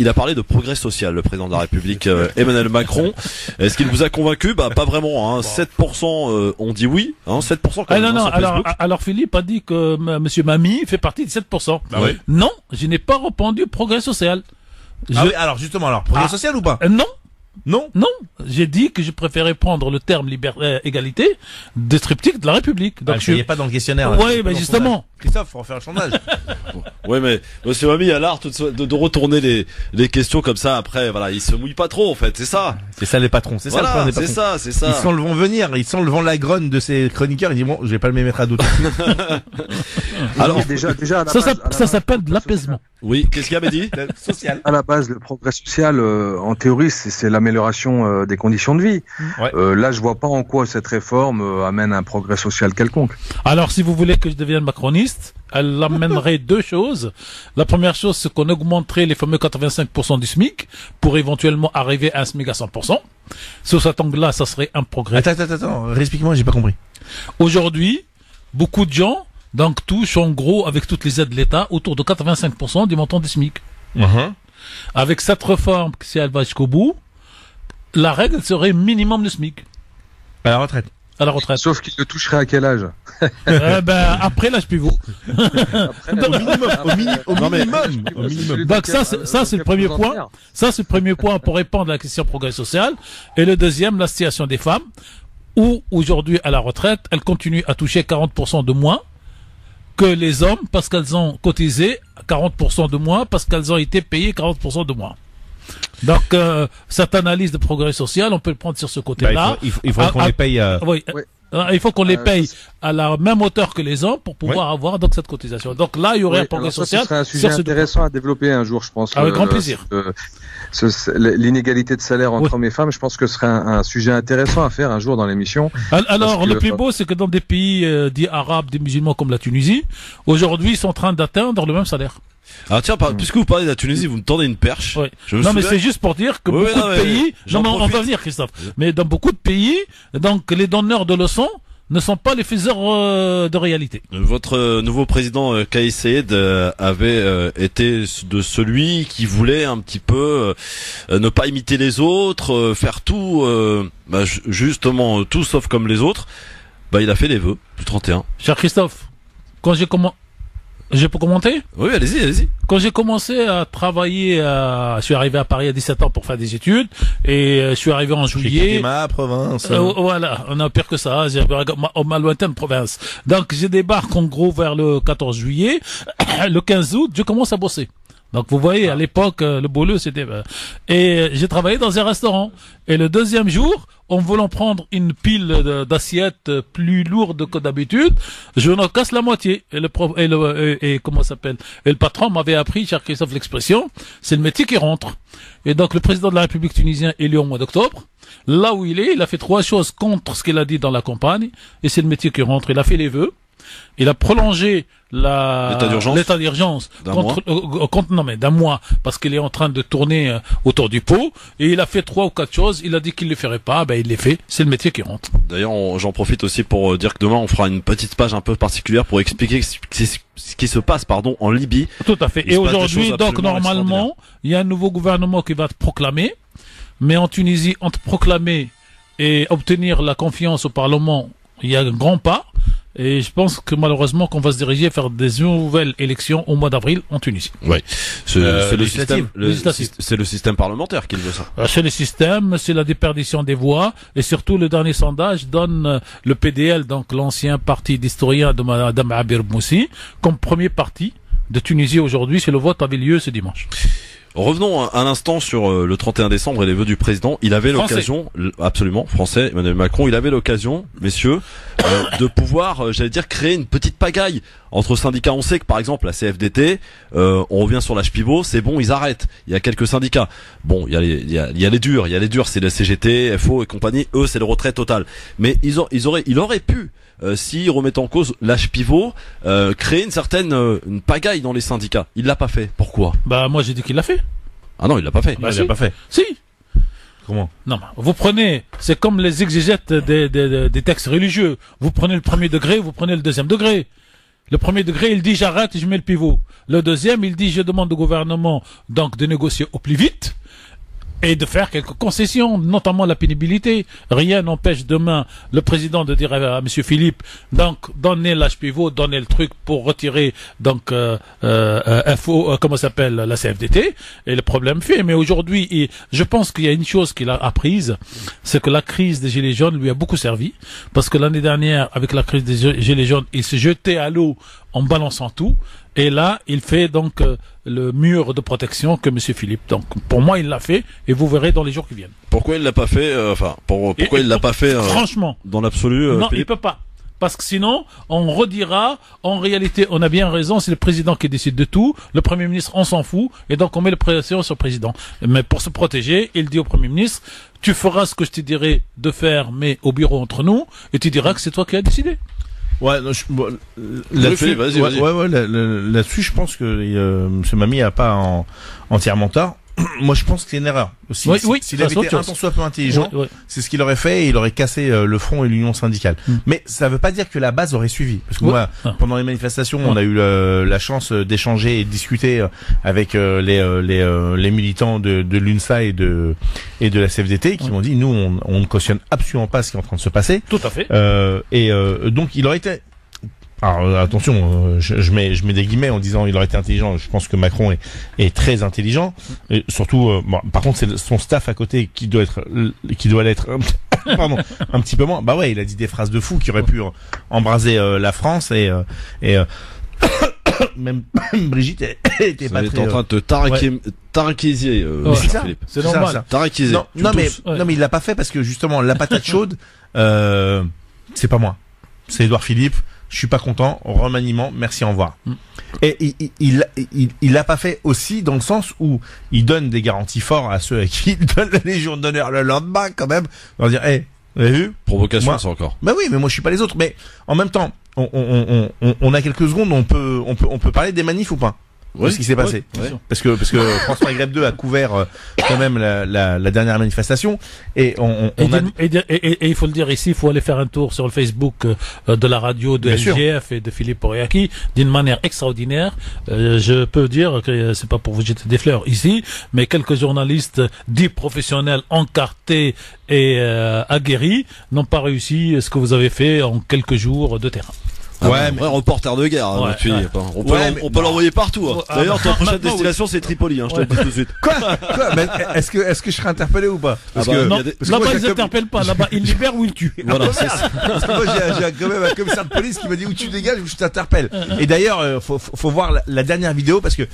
a parlé de progrès social, le président de la République, Emmanuel Macron. Est-ce qu'il vous a convaincu? Bah pas vraiment, hein. 7% ont dit oui, hein, 7% quand même. Non, alors Philippe a dit que monsieur Mamie fait partie des 7%. Bah oui. Non, je n'ai pas répondu progrès social. Ah oui, alors justement, progrès social ou pas? Non, j'ai dit que je préférais prendre le terme égalité des triptyques de la République. Donc je ne pas dans le questionnaire. Oui, mais justement. Christophe, on va faire un sondage. Ouais, mais monsieur Mamie a l'art de retourner les questions comme ça. Après, voilà, il se mouille pas trop, en fait, c'est ça. C'est ça les patrons, c'est voilà, ça le problème des patrons. C'est ça. Ils sentent le vent venir, ils sentent le vent la grogne de ces chroniqueurs. Ils disent bon, je vais pas le mettre à doute. Alors déjà ça s'appelle de l'apaisement. Oui, qu'est-ce qu'il y a, Mehdi? Social. À la base, le progrès social, en théorie, c'est l'amélioration des conditions de vie. Ouais. Là, je vois pas en quoi cette réforme amène un progrès social quelconque. Alors, si vous voulez que je devienne macroniste, elle amènerait deux choses. La première chose, c'est qu'on augmenterait les fameux 85% du SMIC pour éventuellement arriver à un SMIC à 100%. Sous cet angle-là, ça serait un progrès. Attends, explique-moi, j'ai pas compris. Aujourd'hui, beaucoup de gens touchent en gros, avec toutes les aides de l'État, autour de 85% du montant du SMIC. Avec cette réforme, si elle va jusqu'au bout, la règle serait minimum le SMIC. À la retraite. Sauf qu'il le toucherait à quel âge? Après l'âge pivot. Au minimum. Donc ça c'est le premier point. Ça c'est le premier point pour répondre à la question progrès social. Et le deuxième, la situation des femmes, où aujourd'hui à la retraite, elles continuent à toucher 40% de moins que les hommes parce qu'elles ont cotisé 40% de moins, parce qu'elles ont été payées 40% de moins. Donc, cette analyse de progrès social, on peut le prendre sur ce côté-là. Il faudrait qu'on les paye. Oui. Il faut qu'on les paye à la même hauteur que les hommes pour pouvoir avoir donc cette cotisation. Donc là, il y aurait un progrès social. Ce serait un sujet intéressant à développer un jour, je pense. Avec grand plaisir. L'inégalité de salaire entre hommes et femmes, je pense que ce serait un sujet intéressant à faire un jour dans l'émission. Alors, le plus beau, c'est que dans des pays dits arabes, des musulmans comme la Tunisie, aujourd'hui, ils sont en train d'atteindre le même salaire. Alors tiens, puisque vous parlez de la Tunisie, vous me tendez une perche. Oui. Non, mais c'est juste pour dire que beaucoup de pays, on va venir, Christophe. Mais dans beaucoup de pays, donc, les donneurs de leçons ne sont pas les faiseurs de réalité. Votre nouveau président Kais Saied avait été de celui qui voulait un petit peu ne pas imiter les autres, faire tout, justement tout sauf comme les autres. Il a fait les vœux du 31. Cher Christophe, quand je peux commenter? Oui, allez-y. Quand j'ai commencé à travailler, je suis arrivé à Paris à 17 ans pour faire des études, et je suis arrivé en juillet. J'ai ma province. Voilà, on a pire que ça, ma lointaine province. Donc, je débarque en gros vers le 14 juillet. Le 15 août, je commence à bosser. Donc vous voyez, à l'époque, le boulot c'était... Et j'ai travaillé dans un restaurant. Et le deuxième jour, en voulant prendre une pile d'assiettes plus lourde que d'habitude, je n'en casse la moitié. Et comment ça s'appelle? Et le patron m'avait appris, cher Christophe, l'expression, c'est le métier qui rentre. Et donc le président de la République tunisienne élu au mois d'octobre, là où il a fait 3 choses contre ce qu'il a dit dans la campagne. Et c'est le métier qui rentre. Il a fait les vœux. Il a prolongé l'état d'urgence d'un mois parce qu'il est en train de tourner autour du pot, et il a fait 3 ou 4 choses. Il a dit qu'il ne les ferait pas, il les fait. C'est le métier qui rentre. D'ailleurs, j'en profite aussi pour dire que demain on fera une petite page un peu particulière pour expliquer ce qui se passe en Libye. Tout à fait. Et aujourd'hui, donc normalement, il y a un nouveau gouvernement qui va être proclamé, mais en Tunisie, entre proclamer et obtenir la confiance au Parlement, il y a un grand pas. Et je pense que malheureusement qu'on va se diriger vers des nouvelles élections au mois d'avril en Tunisie. Oui. C'est le système parlementaire qui veut ça. C'est le système, c'est la déperdition des voix, et surtout le dernier sondage donne le PDL, donc l'ancien parti d'historien de Madame Abir Moussi, comme premier parti de Tunisie aujourd'hui, si le vote avait lieu ce dimanche. Revenons un instant sur le 31 décembre et les vœux du président. Il avait l'occasion, absolument, français, Emmanuel Macron, il avait l'occasion, messieurs, de pouvoir, j'allais dire, créer une petite pagaille entre syndicats. On sait que par exemple la CFDT, on revient sur l'âge pivot, c'est bon, ils arrêtent. Il y a quelques syndicats. Bon, il y a les durs, c'est la CGT, FO et compagnie. Eux, c'est le retrait total. Mais il aurait pu, s'il remettait en cause l'âge pivot, créer une certaine une pagaille dans les syndicats. Il l'a pas fait. Pourquoi? Bah moi j'ai dit qu'il l'a fait. Ah non, il l'a pas fait. Il l'a pas fait. Si. Comment? Non, vous prenez, c'est comme les exégètes des textes religieux. Vous prenez le premier degré, vous prenez le deuxième degré. Le premier degré, il dit j'arrête et je mets le pivot. Le deuxième, il dit je demande au gouvernement donc de négocier au plus vite et de faire quelques concessions, notamment la pénibilité. Rien n'empêche demain le président de dire à M. Philippe, donc donnez l'âge pivot, donnez le truc pour retirer donc comment s'appelle la CFDT, et le problème fait. Mais aujourd'hui, je pense qu'il y a une chose qu'il a apprise, c'est que la crise des Gilets jaunes lui a beaucoup servi, parce que l'année dernière, avec la crise des Gilets jaunes, il s'est jeté à l'eau en balançant tout. Et là, il fait donc le mur de protection que M. Philippe. Donc, pour moi, il l'a fait, et vous verrez dans les jours qui viennent. Pourquoi il l'a pas fait pourquoi il l'a pas fait franchement, dans l'absolu non, Philippe? Il peut pas. Parce que sinon, on redira, en réalité, on a bien raison, c'est le président qui décide de tout, le Premier ministre, on s'en fout, et donc on met le pression sur le président. Mais pour se protéger, il dit au Premier ministre, tu feras ce que je te dirai de faire, mais au bureau entre nous, et tu diras que c'est toi qui as décidé. Ouais, non, là-dessus, là-dessus, je pense que M. Mamie a pas entièrement tort. Moi, je pense que c'est une erreur. S'il avait été un tant soit peu intelligent, c'est ce qu'il aurait fait, et il aurait cassé le front et l'union syndicale. Mais ça veut pas dire que la base aurait suivi. Parce que moi, pendant les manifestations, on a eu la chance d'échanger et de discuter avec les militants de l'UNSA et de la CFDT qui m'ont dit, nous, on ne cautionne absolument pas ce qui est en train de se passer. Tout à fait. Donc, il aurait été... Alors attention, je mets des guillemets en disant il aurait été intelligent. Je pense que Macron est très intelligent. Et surtout, par contre, c'est son staff à côté qui doit l'être. Pardon, un petit peu moins. Bah ouais, il a dit des phrases de fou qui auraient pu embraser la France et même Brigitte était pas très... en train de te tarakésier, Philippe. C'est normal. Tarakésier. Non mais il l'a pas fait parce que justement la patate chaude, c'est pas moi, c'est Édouard Philippe. Je suis pas content, remaniement, merci, au revoir. Et il l'a pas fait aussi dans le sens où il donne des garanties fortes à ceux à qui il donne la Légion d'honneur le lendemain quand même. On va dire, vous avez vu? Provocation, c'est encore. Bah oui, mais moi je suis pas les autres. Mais en même temps, on a quelques secondes, on peut parler des manifs ou pas? Oui, ce qui s'est passé. Oui. Parce que France Maghreb 2 a couvert quand même la dernière manifestation et il faut le dire ici, il faut aller faire un tour sur le Facebook de la radio de LGF et de Philippe Oriaki d'une manière extraordinaire. Je peux dire que c'est pas pour vous jeter des fleurs ici, mais quelques journalistes dits professionnels encartés et aguerris n'ont pas réussi ce que vous avez fait en quelques jours de terrain. Ouais, mais reporter de guerre. On peut l'envoyer partout. D'ailleurs, ton prochaine destination, c'est Tripoli. Je te le dis tout de suite. Quoi mais est-ce que je serai interpellé ou pas? Non, là-bas ils n'interpellent pas. Là-bas ils libèrent ou ils tuent. Voilà. Parce que moi j'ai quand même un commissaire de police qui me dit où tu dégages ou je t'interpelle. Et d'ailleurs, faut voir la dernière vidéo parce que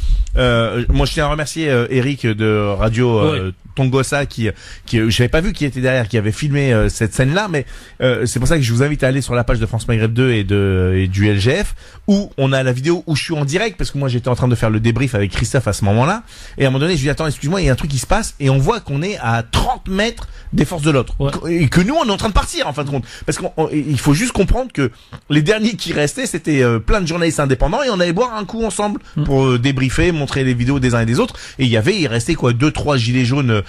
moi je tiens à remercier Eric de Radio Tongossa qui j'avais pas vu qui était derrière, qui avait filmé cette scène-là, mais c'est pour ça que je vous invite à aller sur la page de France Maghreb 2 et du LGF où on a la vidéo où je suis en direct parce que moi j'étais en train de faire le débrief avec Christophe à ce moment-là et à un moment donné je lui dis attends excuse-moi il y a un truc qui se passe et on voit qu'on est à 30 mètres des forces de l'autre et que nous on est en train de partir en fin de compte parce qu'il faut juste comprendre que les derniers qui restaient c'était plein de journalistes indépendants et on allait boire un coup ensemble pour débriefer, montrer les vidéos des uns et des autres et il restait quoi 2-3 gilets jaunes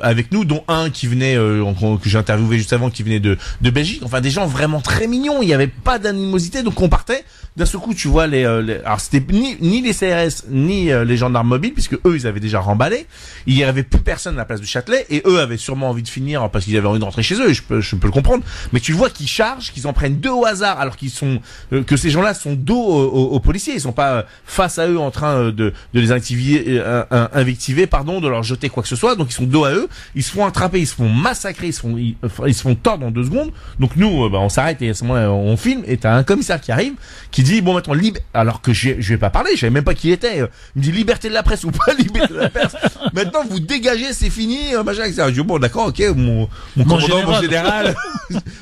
avec nous dont un qui venait que j'ai interviewé juste avant qui venait de Belgique, enfin des gens vraiment très mignons, il y avait pas d'animosité donc on partait d'un seul coup tu vois alors c'était ni les CRS ni les gendarmes mobiles puisque eux ils avaient déjà remballé, il y avait plus personne à la place du Châtelet et eux avaient sûrement envie de finir parce qu'ils avaient envie de rentrer chez eux et je peux le comprendre mais tu vois qu'ils chargent, qu'ils en prennent deux au hasard alors qu'ils sont que ces gens-là sont dos aux policiers, ils sont pas face à eux en train de les invectiver de leur jeter quoi que ce soit donc ils sont dos à eux, ils se font attraper, ils se font massacrer, ils se font tordre en 2 secondes donc nous on s'arrête et à ce moment-là on filme et t'as t'as un commissaire qui arrive, qui dit bon maintenant alors que je vais pas parler, je savais même pas qui il était. Il me dit liberté de la presse ou pas liberté de la presse. Maintenant vous dégagez, c'est fini, machin, etc. Je dis bon d'accord, ok, mon commandant, mon général.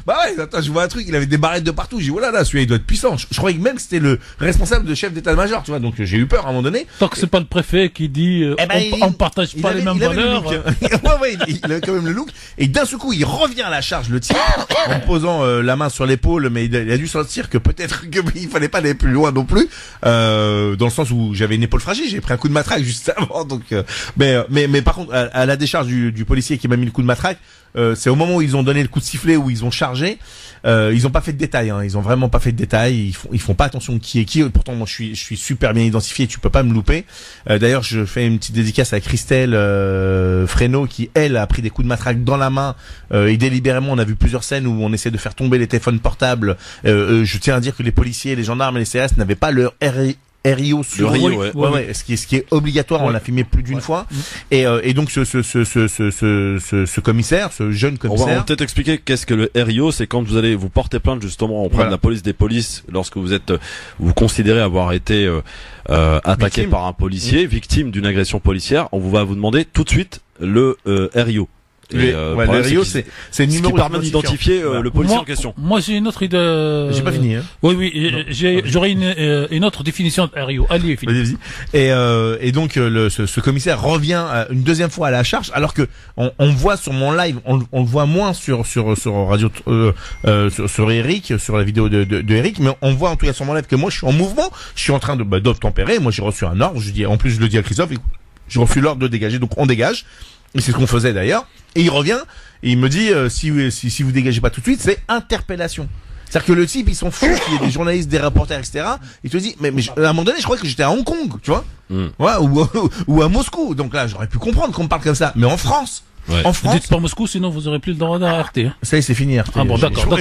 Bah ouais, attends, je vois un truc, il avait des barrettes de partout. J'ai dit oh là là, celui-là il doit être puissant. Je croyais même que c'était le responsable de chef d'état-major, tu vois. Donc j'ai eu peur à un moment donné. Tant que c'est pas le préfet qui dit on partage pas les mêmes valeurs. Ouais, il avait quand même le look. Et d'un seul coup, il revient à la charge, le type, en me posant la main sur l'épaule, mais il a dû sentir que peut-être qu'il fallait pas aller plus loin non plus, dans le sens où j'avais une épaule fragile, j'ai pris un coup de matraque juste avant, donc mais par contre, à la décharge du policier qui m'a mis le coup de matraque, c'est au moment où ils ont donné le coup de sifflet, où ils ont chargé, ils ont pas fait de détails, hein, ils ont vraiment pas fait de détails, ils font pas attention qui est qui. Pourtant moi je suis super bien identifié, tu peux pas me louper. D'ailleurs je fais une petite dédicace à Christelle Fresneau qui elle a pris des coups de matraque dans la main, et délibérément on a vu plusieurs scènes où on essaie de faire tomber les téléphones portables. Je tiens à dire que les policiers, les gendarmes et les CRS n'avaient pas leur RIO sur Rio, ouais. Ce qui est obligatoire, on l'a filmé plus d'une fois. Et donc ce commissaire, ce jeune commissaire. On va peut-être expliquer qu'est-ce que le RIO, c'est quand vous allez vous porter plainte justement auprès de la police des polices lorsque vous considérez avoir été attaqué par un policier, victime d'une agression policière, on va vous demander tout de suite le RIO. Le RIO, c'est le numéro qui permet d'identifier le policier en question. Moi, j'ai une autre idée. J'ai pas fini. Hein. Oui, j'aurais une autre définition de RIO. Allez, Philippe. Et donc ce commissaire revient une deuxième fois à la charge, alors que on voit sur mon live, on le voit moins sur radio, sur Eric, sur la vidéo de Eric, mais on voit en tout cas sur mon live que moi je suis en mouvement, je suis en train d'obtempérer. Moi j'ai reçu un ordre, en plus je le dis à Christophe, j'ai reçu l'ordre de dégager, donc on dégage. Et c'est ce qu'on faisait d'ailleurs. Et il revient et il me dit si vous dégagez pas tout de suite, c'est interpellation. C'est-à-dire que le type, il s'en fout qu'il y ait des journalistes, des reporters, etc. Il te dit, mais à un moment donné, je crois que j'étais à Hong Kong, tu vois, ou à Moscou. Donc là, j'aurais pu comprendre qu'on me parle comme ça. Mais en France. Ouais. En France. Dites pas Moscou, sinon vous aurez plus le droit à RT. Hein. Ça y est, c'est fini, RT. Ah bon, d'accord.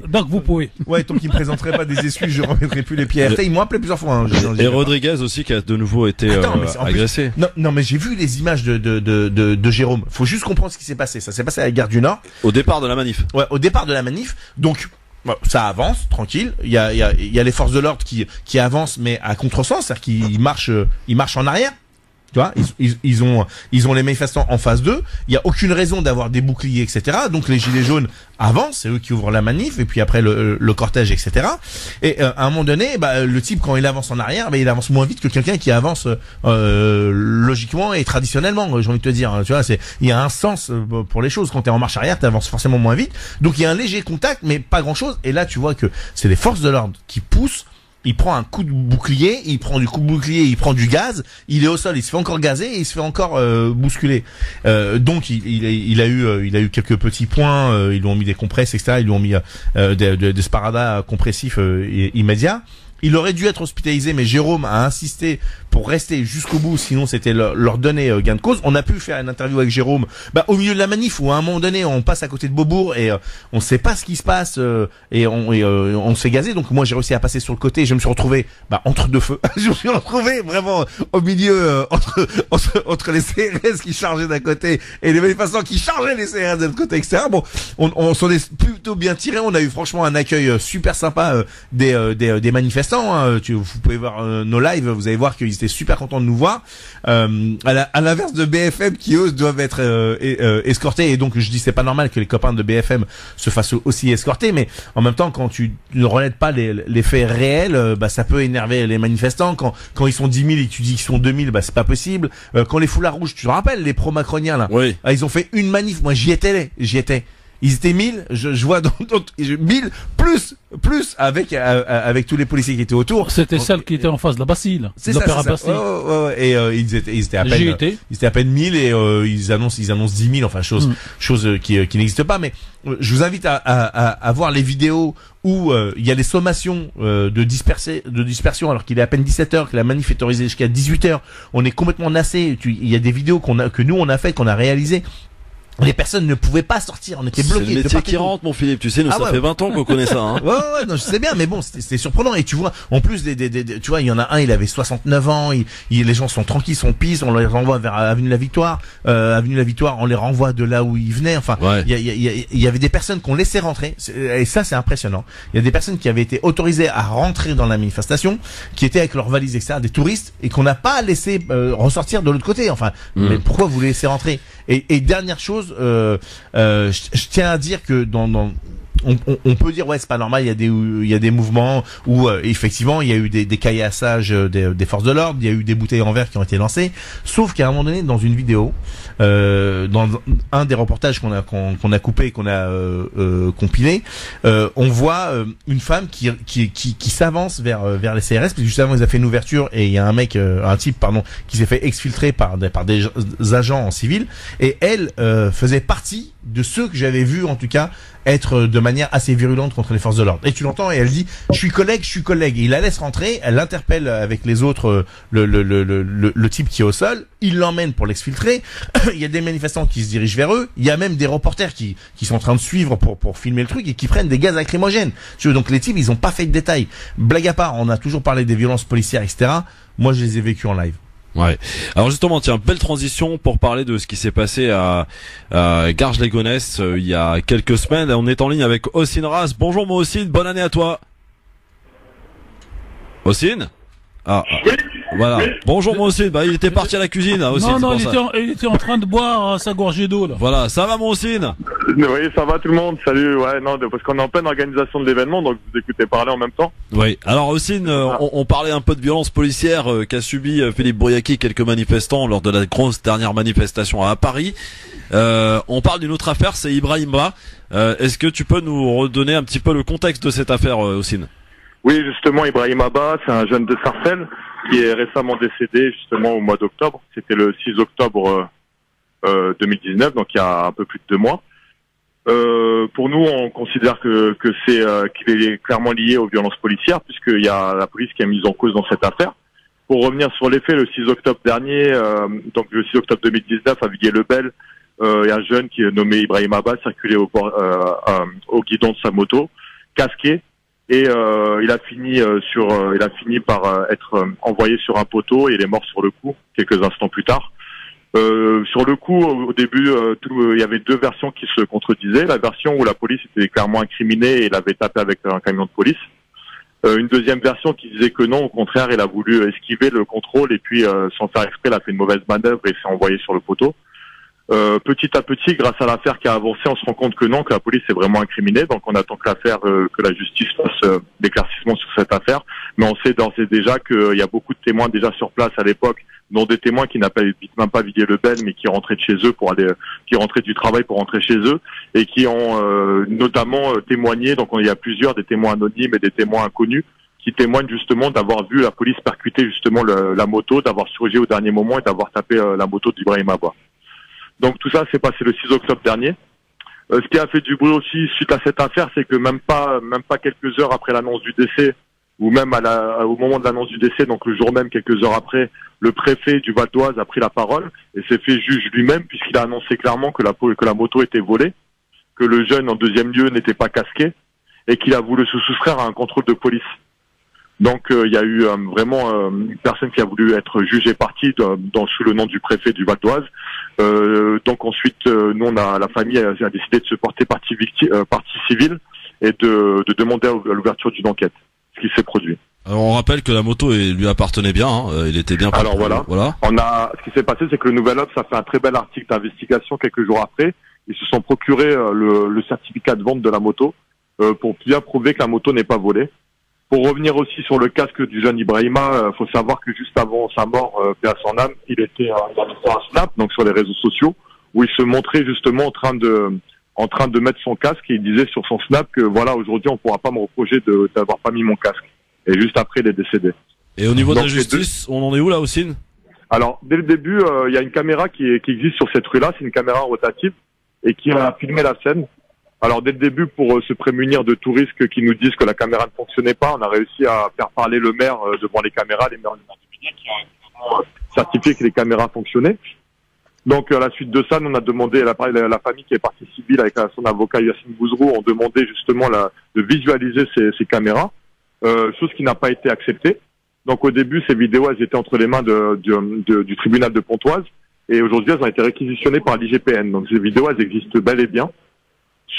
Donc vous pouvez. Ouais, tant qu'il me présenterait pas des excuses, je remettrai plus les pieds à RT. Ils m'ont appelé plusieurs fois. Hein. Et Rodriguez aussi, qui a de nouveau été agressé. Non, mais j'ai vu les images de Jérôme. Faut juste comprendre ce qui s'est passé. Ça s'est passé à la gare du Nord. Au départ de la manif. Ouais, au départ de la manif. Donc, ça avance, tranquille. Il y a les forces de l'ordre qui avancent, mais à contresens, c'est-à-dire qu'ils marchent en arrière. Tu vois, ils ont les manifestants en face d'eux. Il y a aucune raison d'avoir des boucliers, etc. Donc les gilets jaunes avancent, c'est eux qui ouvrent la manif, et puis après le cortège, etc. Et à un moment donné, le type quand il avance en arrière, il avance moins vite que quelqu'un qui avance logiquement et traditionnellement. J'ai envie de te dire, tu vois, il y a un sens pour les choses. Quand t'es en marche arrière, t'avances forcément moins vite. Donc il y a un léger contact, mais pas grand-chose. Et là, tu vois que c'est les forces de l'ordre qui poussent. Il prend un coup de bouclier, il prend du gaz, il est au sol, il se fait encore gazer et il se fait encore bousculer. Donc il a eu quelques petits points, ils lui ont mis des compresses, etc. Ils lui ont mis des sparadraps compressifs immédiats. Il aurait dû être hospitalisé, mais Jérôme a insisté pour rester jusqu'au bout, sinon c'était leur donner gain de cause. On a pu faire une interview avec Jérôme au milieu de la manif, où à un moment donné on passe à côté de Beaubourg et on sait pas ce qui se passe, et on se fait gazer. Donc moi j'ai réussi à passer sur le côté, je me suis retrouvé entre deux feux. Je me suis retrouvé vraiment au milieu, entre les CRS qui chargeaient d'un côté et les manifestants qui chargeaient les CRS de l'autre côté, etc. Bon, on s'en est plutôt bien tiré. On a eu franchement un accueil super sympa des manifestants. Vous pouvez voir nos lives, vous allez voir qu'ils étaient super contents de nous voir. À l'inverse de BFM qui eux doivent être escortés, et donc je dis c'est pas normal que les copains de BFM se fassent aussi escorter, mais en même temps quand tu ne relèves pas les faits réels, ça peut énerver les manifestants. Quand ils sont 10 000 et que tu dis qu'ils sont 2 000, c'est pas possible. Quand les foulards rouges, tu te rappelles les pro-macroniens là, oui. Ils ont fait une manif, moi j'y étais. Ils étaient 1000, je vois 1000 plus avec tous les policiers qui étaient autour. C'était celle qui était en face de la Bastille, là. C'est l'opéra Bastille. Et ils étaient à peine 1000 et ils annoncent 10 000, enfin chose qui n'existe pas. Mais je vous invite à voir les vidéos où il y a les sommations de dispersion alors qu'il est à peine 17h, que la manif est autorisée jusqu'à 18h. On est complètement nassé. Il y a des vidéos que nous on a faites, qu'on a réalisées. les personnes ne pouvaient pas sortir, on était bloqués. C'est le métier qui rentre, mon Philippe. Tu sais, nous, ça fait 20 ans qu'on connaît ça, hein. Ouais, non, je sais bien, mais bon, c'était surprenant. Et tu vois, en plus tu vois, il y en a un, il avait 69 ans, les gens sont tranquilles, sont pistes, on les renvoie vers Avenue La Victoire, on les renvoie de là où ils venaient. Enfin, il y avait des personnes qu'on laissait rentrer, et ça, c'est impressionnant. Il y a des personnes qui avaient été autorisées à rentrer dans la manifestation, qui étaient avec leurs valises, etc., des touristes, et qu'on n'a pas laissé ressortir de l'autre côté. Enfin, mais pourquoi vous les laissez rentrer? Et dernière chose, je tiens à dire que on peut dire ouais, c'est pas normal, il y a des mouvements où effectivement il y a eu des caillassages des forces de l'ordre, il y a eu des bouteilles en verre qui ont été lancées, sauf qu'à un moment donné, dans une vidéo, dans un des reportages qu'on a coupé, qu'on a compilé, on voit une femme qui s'avance vers les CRS, parce que juste avant ils ont fait une ouverture et il y a un type qui s'est fait exfiltrer par des agents en civil, et elle faisait partie de ceux que j'avais vus en tout cas être de manière assez virulente contre les forces de l'ordre. Et tu l'entends, et elle dit je suis collègue. Et il la laisse rentrer, elle l'interpelle avec les autres, le type qui est au sol, il l'emmène pour l'exfiltrer. Il y a des manifestants qui se dirigent vers eux, il y a même des reporters qui sont en train de suivre pour filmer le truc et qui prennent des gaz lacrymogènes. Tu vois, donc les types, ils ont pas fait de détails. Blague à part, on a toujours parlé des violences policières, etc. Moi, je les ai vécues en live. Ouais. Alors justement, tiens, belle transition pour parler de ce qui s'est passé à Garges-les-Gonesse il y a quelques semaines. On est en ligne avec Ossine Ras. Bonjour mon Ossine, bonne année à toi. Ossine ? Voilà. Bonjour mon Ossine. Il était parti à la cuisine, Ossine. Non, il était en train de boire sa gorgée d'eau, là. Voilà, ça va mon Ossine ? Oui, ça va tout le monde, salut, ouais, non, parce qu'on est en pleine organisation de l'événement, donc vous écoutez parler en même temps. Oui, alors Ossine, on parlait un peu de violence policière qu'a subi Philippe Brouillaki, quelques manifestants lors de la grosse dernière manifestation à Paris. On parle d'une autre affaire, c'est Ibrahim Ba. Est-ce que tu peux nous redonner un petit peu le contexte de cette affaire, Ossine ? Oui, justement, Ibrahim Ba, c'est un jeune de Sarcelles qui est récemment décédé justement au mois d'octobre. C'était le 6 octobre 2019, donc il y a un peu plus de 2 mois. Pour nous, on considère que qu'il est clairement lié aux violences policières, puisqu'il y a la police qui est mise en cause dans cette affaire. Pour revenir sur les faits, le 6 octobre dernier, donc le 6 octobre 2019, à Villiers-le-Bel, il y a un jeune qui est nommé Ibrahim Ba circulait au guidon de sa moto, casqué, et il a fini par être envoyé sur un poteau et il est mort sur le coup quelques instants plus tard. Sur le coup, au début, il y avait 2 versions qui se contredisaient. La version où la police était clairement incriminée et l'avait tapé avec un camion de police. Une deuxième version qui disait que non, au contraire, il a voulu esquiver le contrôle et puis, sans faire exprès, il a fait une mauvaise manœuvre et s'est envoyé sur le poteau. Petit à petit, grâce à l'affaire qui a avancé, on se rend compte que non, que la police est vraiment incriminée. Donc on attend que la justice fasse d'éclaircissement sur cette affaire. Mais on sait d'ores et déjà qu'il y a beaucoup de témoins déjà sur place à l'époque, dont des témoins qui n'habitent même pas Villiers-le-Bel, mais qui rentraient de chez eux qui rentraient du travail pour rentrer chez eux, et qui ont notamment témoigné. Donc il y a plusieurs, des témoins anonymes et des témoins inconnus, qui témoignent justement d'avoir vu la police percuter justement la moto, d'avoir surgi au dernier moment et d'avoir tapé la moto d'Ibrahim Ba. Donc tout ça s'est passé le 6 octobre dernier. Ce qui a fait du bruit aussi suite à cette affaire, c'est que même pas quelques heures après l'annonce du décès, ou même au moment de l'annonce du décès, donc le jour même, quelques heures après, le préfet du Val d'Oise a pris la parole et s'est fait juge lui-même, puisqu'il a annoncé clairement que la moto était volée, que le jeune en deuxième lieu n'était pas casqué et qu'il a voulu se soustraire à un contrôle de police. Donc il y a eu vraiment une personne qui a voulu être jugée partie sous le nom du préfet du Val d'Oise. Donc ensuite, nous la famille a décidé de se porter partie civile et de demander à l'ouverture d'une enquête, ce qui s'est produit. Alors on rappelle que la moto lui appartenait bien, il était bien. Alors voilà. Ce qui s'est passé, c'est que le Nouvel Obs a fait un très bel article d'investigation quelques jours après. Ils se sont procuré le certificat de vente de la moto pour bien prouver que la moto n'est pas volée. Pour revenir aussi sur le casque du jeune Ibrahima, faut savoir que juste avant sa mort, paix à son âme, il avait fait un snap, donc sur les réseaux sociaux, où il se montrait justement en train de mettre son casque, et il disait sur son snap que voilà, aujourd'hui on pourra pas me reprocher d'avoir pas mis mon casque. Et juste après, il est décédé. Et au niveau de la justice, on en est où là, Ossine ? Alors, dès le début, il y a une caméra qui existe sur cette rue-là, c'est une caméra rotative, et qui a filmé la scène. Alors dès le début, pour se prémunir de tout risque qui nous disent que la caméra ne fonctionnait pas, on a réussi à faire parler le maire devant les caméras, les maires du Bignan, qui ont certifié que les caméras fonctionnaient. Donc à la suite de ça, nous on a demandé la famille qui est partie civile avec son avocat Yassine Bouzrou ont demandé justement de visualiser ces caméras, chose qui n'a pas été acceptée. Donc au début, ces vidéos elles étaient entre les mains du tribunal de Pontoise et aujourd'hui elles ont été réquisitionnées par l'IGPN. Donc ces vidéos elles existent bel et bien.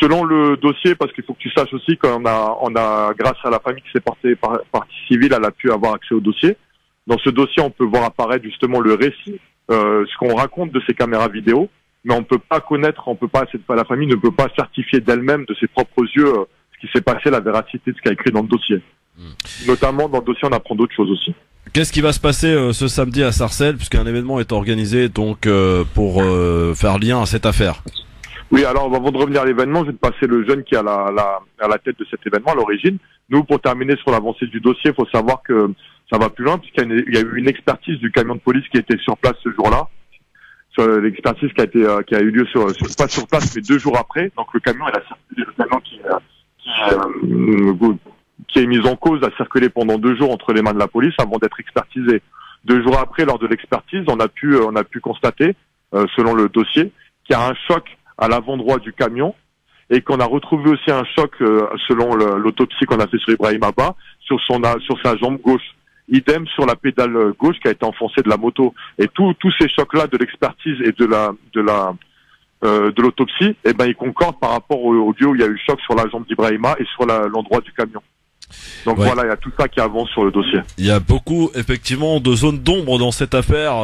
Selon le dossier, parce qu'il faut que tu saches aussi qu'on a grâce à la famille qui s'est portée partie civile, elle a pu avoir accès au dossier. Dans ce dossier, on peut voir apparaître justement le récit, ce qu'on raconte de ces caméras vidéo, mais on peut pas connaître, la famille ne peut pas certifier d'elle-même de ses propres yeux ce qui s'est passé, la véracité de ce qu'il y a écrit dans le dossier. Notamment dans le dossier, on apprend d'autres choses aussi. Qu'est-ce qui va se passer ce samedi à Sarcelles, puisqu'un événement est organisé donc pour faire lien à cette affaire? Oui, alors avant de revenir à l'événement, je vais te passer le jeune qui est à la tête de cet événement à l'origine. Nous, pour terminer sur l'avancée du dossier, il faut savoir que ça va plus loin puisqu'il y a eu une expertise du camion de police qui était sur place ce jour-là. L'expertise qui a eu lieu pas sur place mais 2 jours après. Donc le camion, le camion qui est mis en cause a circulé pendant 2 jours entre les mains de la police avant d'être expertisé. 2 jours après, lors de l'expertise, on a pu constater, selon le dossier, qu'il y a un choc à l'avant-droit du camion et qu'on a retrouvé aussi un choc selon l'autopsie qu'on a fait sur Ibrahim Abba sur sa jambe gauche. Idem sur la pédale gauche qui a été enfoncée de la moto. Et tous ces chocs-là de l'expertise et de l'autopsie, eh ben ils concordent par rapport au lieu où il y a eu choc sur la jambe d'Ibrahima et sur l'endroit du camion. Donc voilà, il y a tout ça qui avance sur le dossier. Il y a beaucoup effectivement de zones d'ombre dans cette affaire.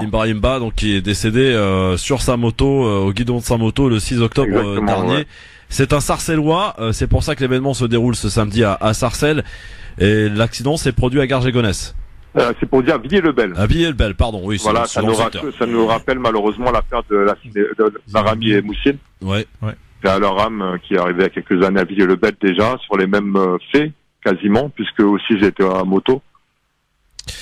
Ibrahim Ba, donc qui est décédé sur sa moto, au guidon de sa moto le 6 octobre dernier. Ouais. C'est un Sarcellois, c'est pour ça que l'événement se déroule ce samedi à Sarcelles. Et l'accident s'est produit à Garges-et-Gonesse. C'est pour dire à Villiers-le-Bel. À Villiers-le-Bel, pardon. Oui, voilà, ça nous rappelle malheureusement l'affaire de Rami et Moussine. Ouais. C'est à leur âme qui est arrivé il y a quelques années à Villiers-le-Bel déjà sur les mêmes faits. Quasiment, puisque aussi j'étais à moto.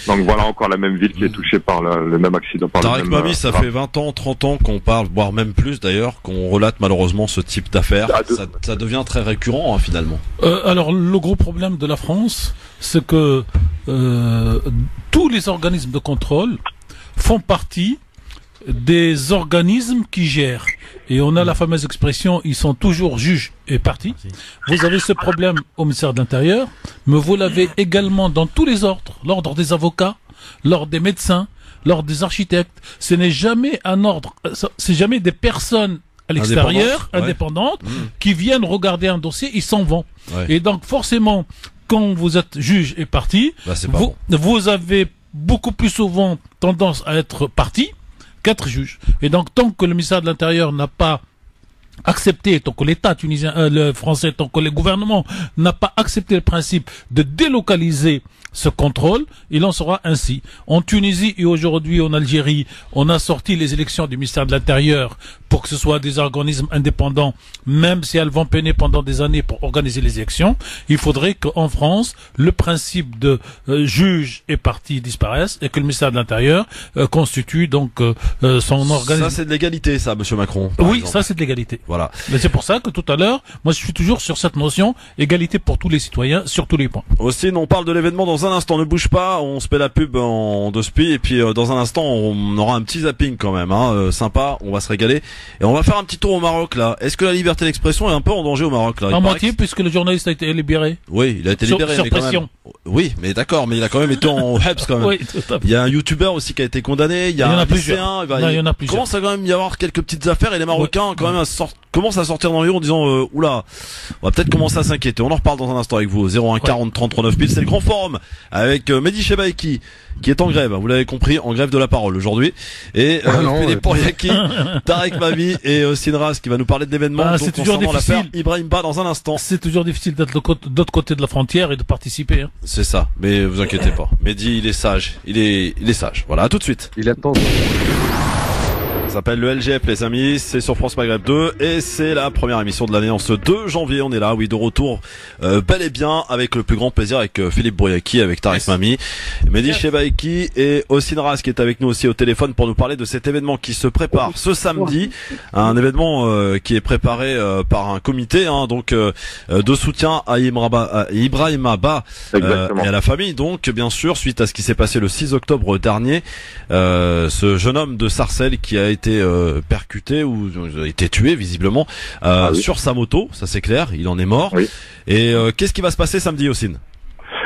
Donc voilà encore la même ville qui est touchée par le même accident. Tarek Mami, ça fait 20 ans, 30 ans qu'on parle, voire même plus d'ailleurs, qu'on relate malheureusement ce type d'affaires. Ça devient très récurrent finalement. Alors le gros problème de la France, c'est que tous les organismes de contrôle font partie des organismes qui gèrent. Et on a la fameuse expression, ils sont toujours juges et partis. Vous avez ce problème au ministère de l'Intérieur, mais vous l'avez également dans tous les ordres. L'ordre des avocats, l'ordre des médecins, l'ordre des architectes. Ce n'est jamais un ordre, c'est jamais des personnes à l'extérieur, indépendantes, qui viennent regarder un dossier, ils s'en vont. Ouais. Et donc forcément, quand vous êtes juge et parti, vous avez beaucoup plus souvent tendance à être parti qu'être juge. Et donc, tant que le ministère de l'Intérieur n'a pas accepté, tant que l'État tunisien, le français, tant que le gouvernement n'a pas accepté le principe de délocaliser ce contrôle, il en sera ainsi. En Tunisie et aujourd'hui en Algérie, on a sorti les élections du ministère de l'Intérieur pour que ce soit des organismes indépendants, même si elles vont peiner pendant des années pour organiser les élections. Il faudrait qu'en France, le principe de juge et parti disparaisse et que le ministère de l'Intérieur constitue donc son organisme. Ça c'est de l'égalité, ça, Monsieur Macron. Oui, exemple. Ça c'est de l'égalité. Voilà. Mais c'est pour ça que tout à l'heure, moi je suis toujours sur cette notion égalité pour tous les citoyens sur tous les points. Austin, on parle de l'événement dans un instant. Ne bouge pas, on se fait la pub en 2 spi et puis dans un instant on aura un petit zapping quand même, sympa. On va se régaler et on va faire un petit tour au Maroc là. Est-ce que la liberté d'expression est un peu en danger au Maroc là? En moitié puisque le journaliste a été libéré. Oui, il a été libéré. Sur mais pression. Quand même... Oui, mais d'accord, mais il a quand même été en HEPS quand même. Oui, tout à fait. Il y a un youtubeur aussi qui a été condamné. Il y a un lycéen. Il y en a plusieurs. Commence à quand même y avoir quelques petites affaires et les Marocains quand même commencent à sortir dans les rues en disant oula, on va peut-être commencer à s'inquiéter. On en reparle dans un instant avec vous. 01 40 30 39 000. C'est le grand forum avec Mehdi Chebaiki qui est en grève. Vous l'avez compris, en grève de la parole aujourd'hui. Et Philippe Poiriaki, Tarek Mami et Sinras qui va nous parler de l'événement. C'est toujours difficile. Ibrahim Ba dans un instant. C'est toujours difficile d'être de l'autre côté de la frontière et de participer. Hein. C'est ça. Mais vous inquiétez pas. Mehdi, il est sage. Il est sage. Voilà. À tout de suite. Il attend. Ça s'appelle le LGF les amis, c'est sur France Maghreb 2 et c'est la première émission de l'année en ce 2 janvier, on est là, oui, de retour bel et bien avec le plus grand plaisir avec Philippe Bouriaki, avec Tarek Mami, Mehdi Chebaiki et Ossine Ras qui est avec nous aussi au téléphone pour nous parler de cet événement qui se prépare ce samedi, un événement qui est préparé par un comité donc de soutien à Ibrahim Abba et à la famille, donc bien sûr suite à ce qui s'est passé le 6 octobre dernier, ce jeune homme de Sarcelles qui a été été percuté ou a été tué visiblement sur sa moto, ça c'est clair, il en est mort. Oui. Et qu'est-ce qui va se passer samedi, Hossein?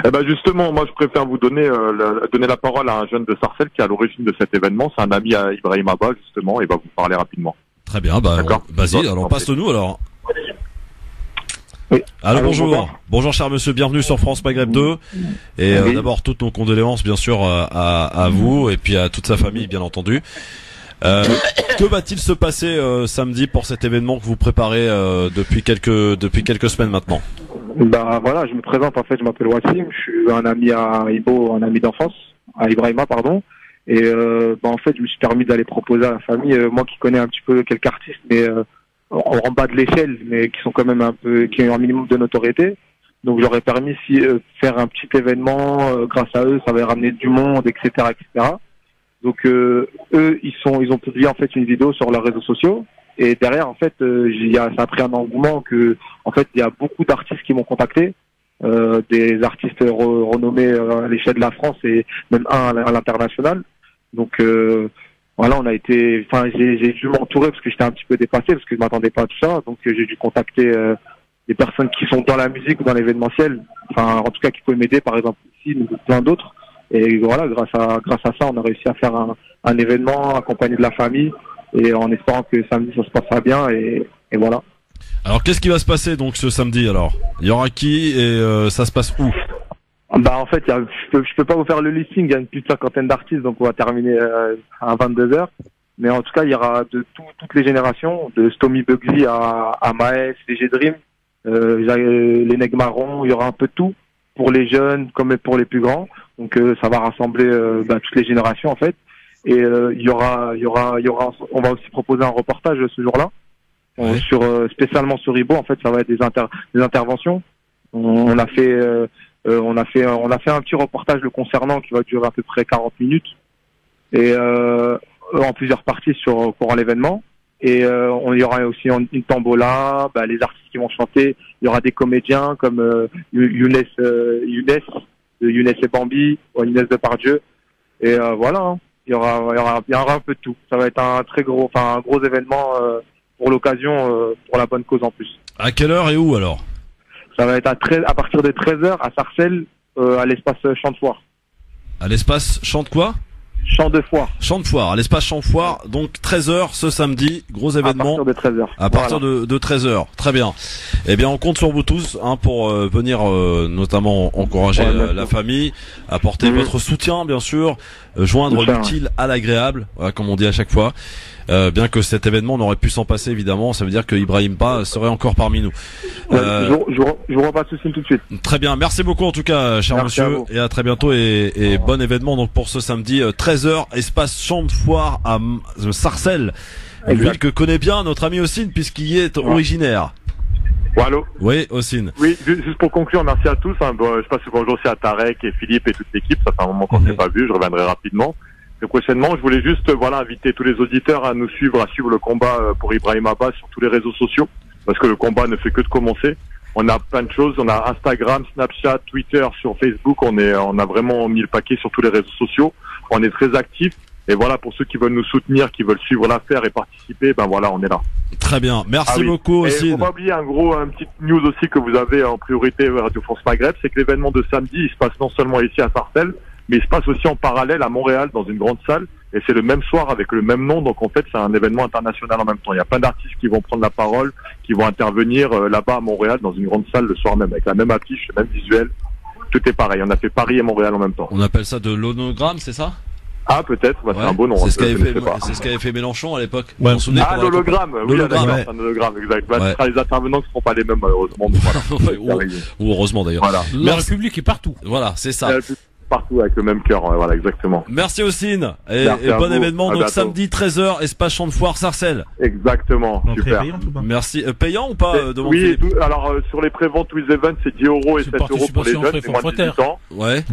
Eh ben justement, moi je préfère vous donner la parole à un jeune de Sarcelles qui est à l'origine de cet événement. C'est un ami à Ibrahim Abba justement, et va vous parler rapidement. Très bien, vas-y, alors passe-nous alors. Oui. Alors bonjour. Bonjour. Bonjour cher monsieur, bienvenue sur France Maghreb 2. Et Oui. d'abord toutes nos condoléances bien sûr à vous et puis à toute sa famille bien entendu. Que va-t-il se passer samedi pour cet événement que vous préparez depuis quelques semaines maintenant? Bah voilà, je me présente, en fait, je m'appelle Wassim, je suis un ami à Ibo, un ami d'enfance, à Ibrahima, pardon. Et en fait, je me suis permis d'aller proposer à la famille, moi qui connais un petit peu quelques artistes, mais en bas de l'échelle, mais qui sont quand même qui ont un minimum de notoriété. Donc j'aurais permis faire un petit événement, grâce à eux, ça va ramener du monde, etc., etc. Donc eux, ils ont publié en fait une vidéo sur leurs réseaux sociaux. Et derrière, en fait, ça a pris un engouement que, en fait, il y a beaucoup d'artistes qui m'ont contacté, des artistes renommés à l'échelle de la France et même un à l'international. Donc voilà, j'ai dû m'entourer parce que j'étais un petit peu dépassé parce que je m'attendais pas à tout ça. Donc j'ai dû contacter des personnes qui sont dans la musique ou dans l'événementiel, enfin en tout cas qui peuvent m'aider, par exemple ici, ou plein d'autres. Et voilà, grâce à ça, on a réussi à faire un événement accompagné de la famille. Et en espérant que samedi ça se passera bien et voilà. Alors qu'est-ce qui va se passer donc ce samedi alors? Il y aura qui et ça se passe où? Bah en fait, je peux pas vous faire le listing, il y a plus de 50 d'artistes, donc on va terminer à 22h. Mais en tout cas, il y aura de toutes les générations, de Stomy Bugsy à Maes, VG Dream, les Nègres Marrons, il y aura un peu de tout pour les jeunes comme pour les plus grands. Donc ça va rassembler toutes les générations en fait. Et on va aussi proposer un reportage ce jour-là, spécialement sur Ibo. En fait, ça va être des interventions. On a fait un petit reportage le concernant qui va durer à peu près 40 minutes et en plusieurs parties pour l'événement. Et il y aura aussi une tombola, les artistes qui vont chanter. Il y aura des comédiens comme Younes et Bambi, ou Younes Depardieu. Et voilà. Hein. Il y aura un peu de tout. Ça va être un gros événement pour l'occasion, pour la bonne cause en plus. À quelle heure et où alors? Ça va être à partir de 13h à Sarcelles, à l'espace Champ de Foire. À l'espace Champ de quoi? Champ de Foire. Champ de Foire, à l'espace Champ de Foire, donc 13h ce samedi, gros événement. À partir de 13h. À partir de 13h, très bien. Eh bien, on compte sur vous tous pour venir notamment encourager la famille, apporter votre soutien bien sûr, joindre l'utile à l'agréable, comme on dit à chaque fois. Bien que cet événement n'aurait pu s'en passer évidemment, ça veut dire que Ibrahim Ba serait encore parmi nous. Je vous repasse ceci tout de suite. Très bien, merci beaucoup en tout cas cher monsieur et à très bientôt et bon événement donc pour ce samedi 13h espace Champ de Foire à Sarcelles, une ville que connaît bien notre ami Hossein puisqu'il y est originaire. Allô? Oui, Hossein. Oui, juste pour conclure, merci à tous. Je passe bonjour aussi à Tarek et Philippe et toute l'équipe. Ça fait un moment qu'on ne s'est pas vu, je reviendrai rapidement. Et prochainement, je voulais juste inviter tous les auditeurs à nous suivre, à suivre le combat pour Ibrahim Abba sur tous les réseaux sociaux, parce que le combat ne fait que de commencer. On a plein de choses, on a Instagram, Snapchat, Twitter, sur Facebook, on a vraiment mis le paquet sur tous les réseaux sociaux. On est très actifs. Et voilà, pour ceux qui veulent nous soutenir, qui veulent suivre l'affaire et participer, on est là. Très bien, merci beaucoup Hossein. Et faut pas oublier un petite news aussi que vous avez en priorité Radio France Maghreb, c'est que l'événement de samedi, il se passe non seulement ici à Sarcelles, mais il se passe aussi en parallèle à Montréal dans une grande salle, et c'est le même soir avec le même nom, donc en fait c'est un événement international en même temps. Il y a plein d'artistes qui vont prendre la parole, qui vont intervenir là-bas à Montréal dans une grande salle le soir même, avec la même affiche, le même visuel, tout est pareil. On a fait Paris et Montréal en même temps. On appelle ça de l'hônogramme, c'est ça? Ah peut-être, c'est un beau nom. C'est ce qu'avait fait Mélenchon à l'époque. Ouais. L'hologramme, oui, c'est un hologramme, exact. Ce sera les intervenants qui ne seront pas les mêmes malheureusement. Voilà. ou heureusement d'ailleurs. Voilà. La République est partout. Voilà, c'est ça. Partout avec le même cœur, voilà, exactement. Merci Hossein et bon événement donc samedi 13h espace Champ de Foire Sarcelles. Exactement, super. Payant, merci. Payant ou pas Oui, alors sur les préventes With Event c'est 10 € et 7 € pour les jeunes, c'est moins de 18 ans. Ouais.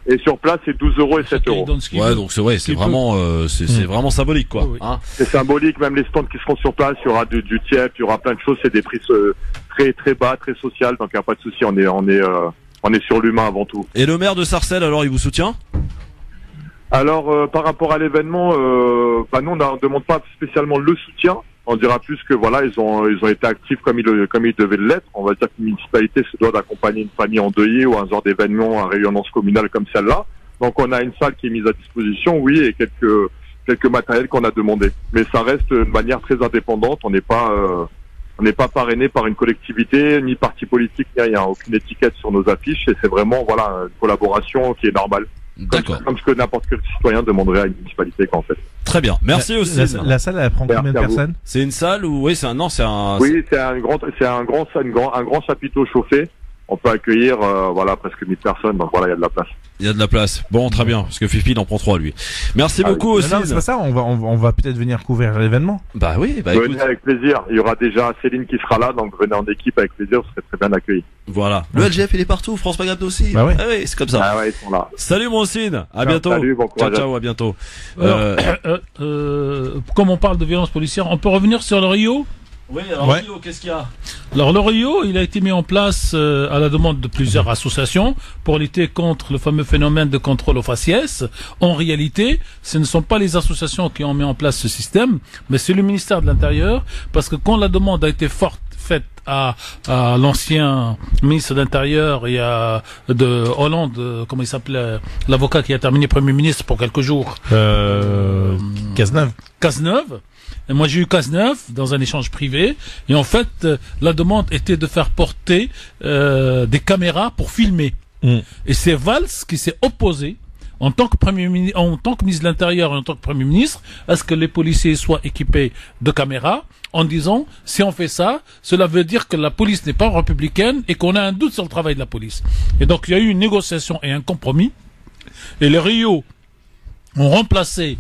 Et sur place c'est 12 € et 7 €. Ouais, donc c'est vraiment c'est vraiment symbolique quoi. Oui. Hein, c'est symbolique, même les stands qui seront sur place, il y aura du tiep, il y aura plein de choses, c'est des prix très très bas, très social, donc il n'y a pas de souci, on est sur l'humain avant tout. Et le maire de Sarcelles alors il vous soutient? Alors, par rapport à l'événement, nous, on ne demande pas spécialement le soutien. On dira plus que voilà, ils ont été actifs comme ils devaient l'être. On va dire qu'une municipalité se doit d'accompagner une famille endeuillée ou un genre d'événement à rayonnance communale comme celle-là. Donc, on a une salle qui est mise à disposition, oui, et quelques matériels qu'on a demandé. Mais ça reste une manière très indépendante. On n'est pas parrainé par une collectivité, ni parti politique, ni rien. Aucune étiquette sur nos affiches et c'est vraiment, voilà, une collaboration qui est normale. D'accord. Comme ce que n'importe quel citoyen demanderait à une municipalité qu'en fait. Très bien. Merci aussi. La salle, elle prend combien de personnes? C'est une salle ou oui, c'est un Oui, c'est un grand chapiteau chauffé. On peut accueillir presque 1000 personnes, donc voilà, il y a de la place. Il y a de la place. Bon, très bien, parce que Fifi il en prend 3 lui. Merci beaucoup aussi. Non, c'est pas ça, on va peut-être venir couvrir l'événement. Bah oui, venez écoute. avec plaisir. Il y aura déjà Céline qui sera là, donc venez en équipe avec plaisir, vous serez très bien accueillis. Voilà. Le LGF il est partout, France Maghreb aussi. Bah ouais. Ah oui, c'est comme ça. Ah ouais, ils sont là. Salut mon Cine, à bientôt. Salut, bon courage. Ciao, à bientôt. Comme on parle de violence policière, on peut revenir sur le Rio? Oui, alors Rio, qu'est-ce qu'il y a? Alors le Rio, il a été mis en place à la demande de plusieurs associations pour lutter contre le fameux phénomène de contrôle aux faciès. En réalité, ce ne sont pas les associations qui ont mis en place ce système, mais c'est le ministère de l'Intérieur, parce que quand la demande a été faite à l'ancien ministre de l'Intérieur et de Hollande, comment il s'appelait, l'avocat qui a terminé Premier ministre pour quelques jours. Cazeneuve. Et moi j'ai eu Cazeneuve dans un échange privé et en fait la demande était de faire porter des caméras pour filmer. Et c'est Valls qui s'est opposé en tant que ministre de l'Intérieur et en tant que Premier ministre à ce que les policiers soient équipés de caméras en disant si on fait ça, cela veut dire que la police n'est pas républicaine et qu'on a un doute sur le travail de la police. Et donc il y a eu une négociation et un compromis et les Rio ont remplacé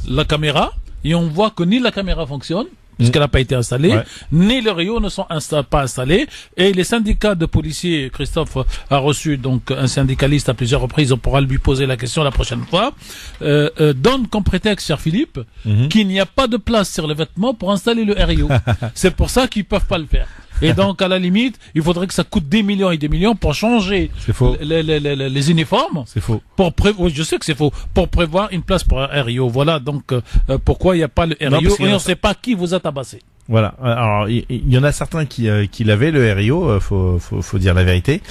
la caméra. Et on voit que ni la caméra fonctionne, puisqu'elle n'a pas été installée, ni les Rio ne sont pas installés. Et les syndicats de policiers, Christophe a reçu donc un syndicaliste à plusieurs reprises, on pourra lui poser la question la prochaine fois, donne comme prétexte, cher Philippe, qu'il n'y a pas de place sur les vêtements pour installer le Rio. C'est pour ça qu'ils peuvent pas le faire. Et donc, à la limite, il faudrait que ça coûte des millions et des millions pour changer les uniformes. C'est faux. Oui, je sais que c'est faux. Pour prévoir une place pour un RIO. Voilà donc pourquoi il n'y a pas le RIO et on ne sait pas qui vous a tabassé. Voilà. Alors, il y en a certains qui l'avaient, le RIO, faut dire la vérité.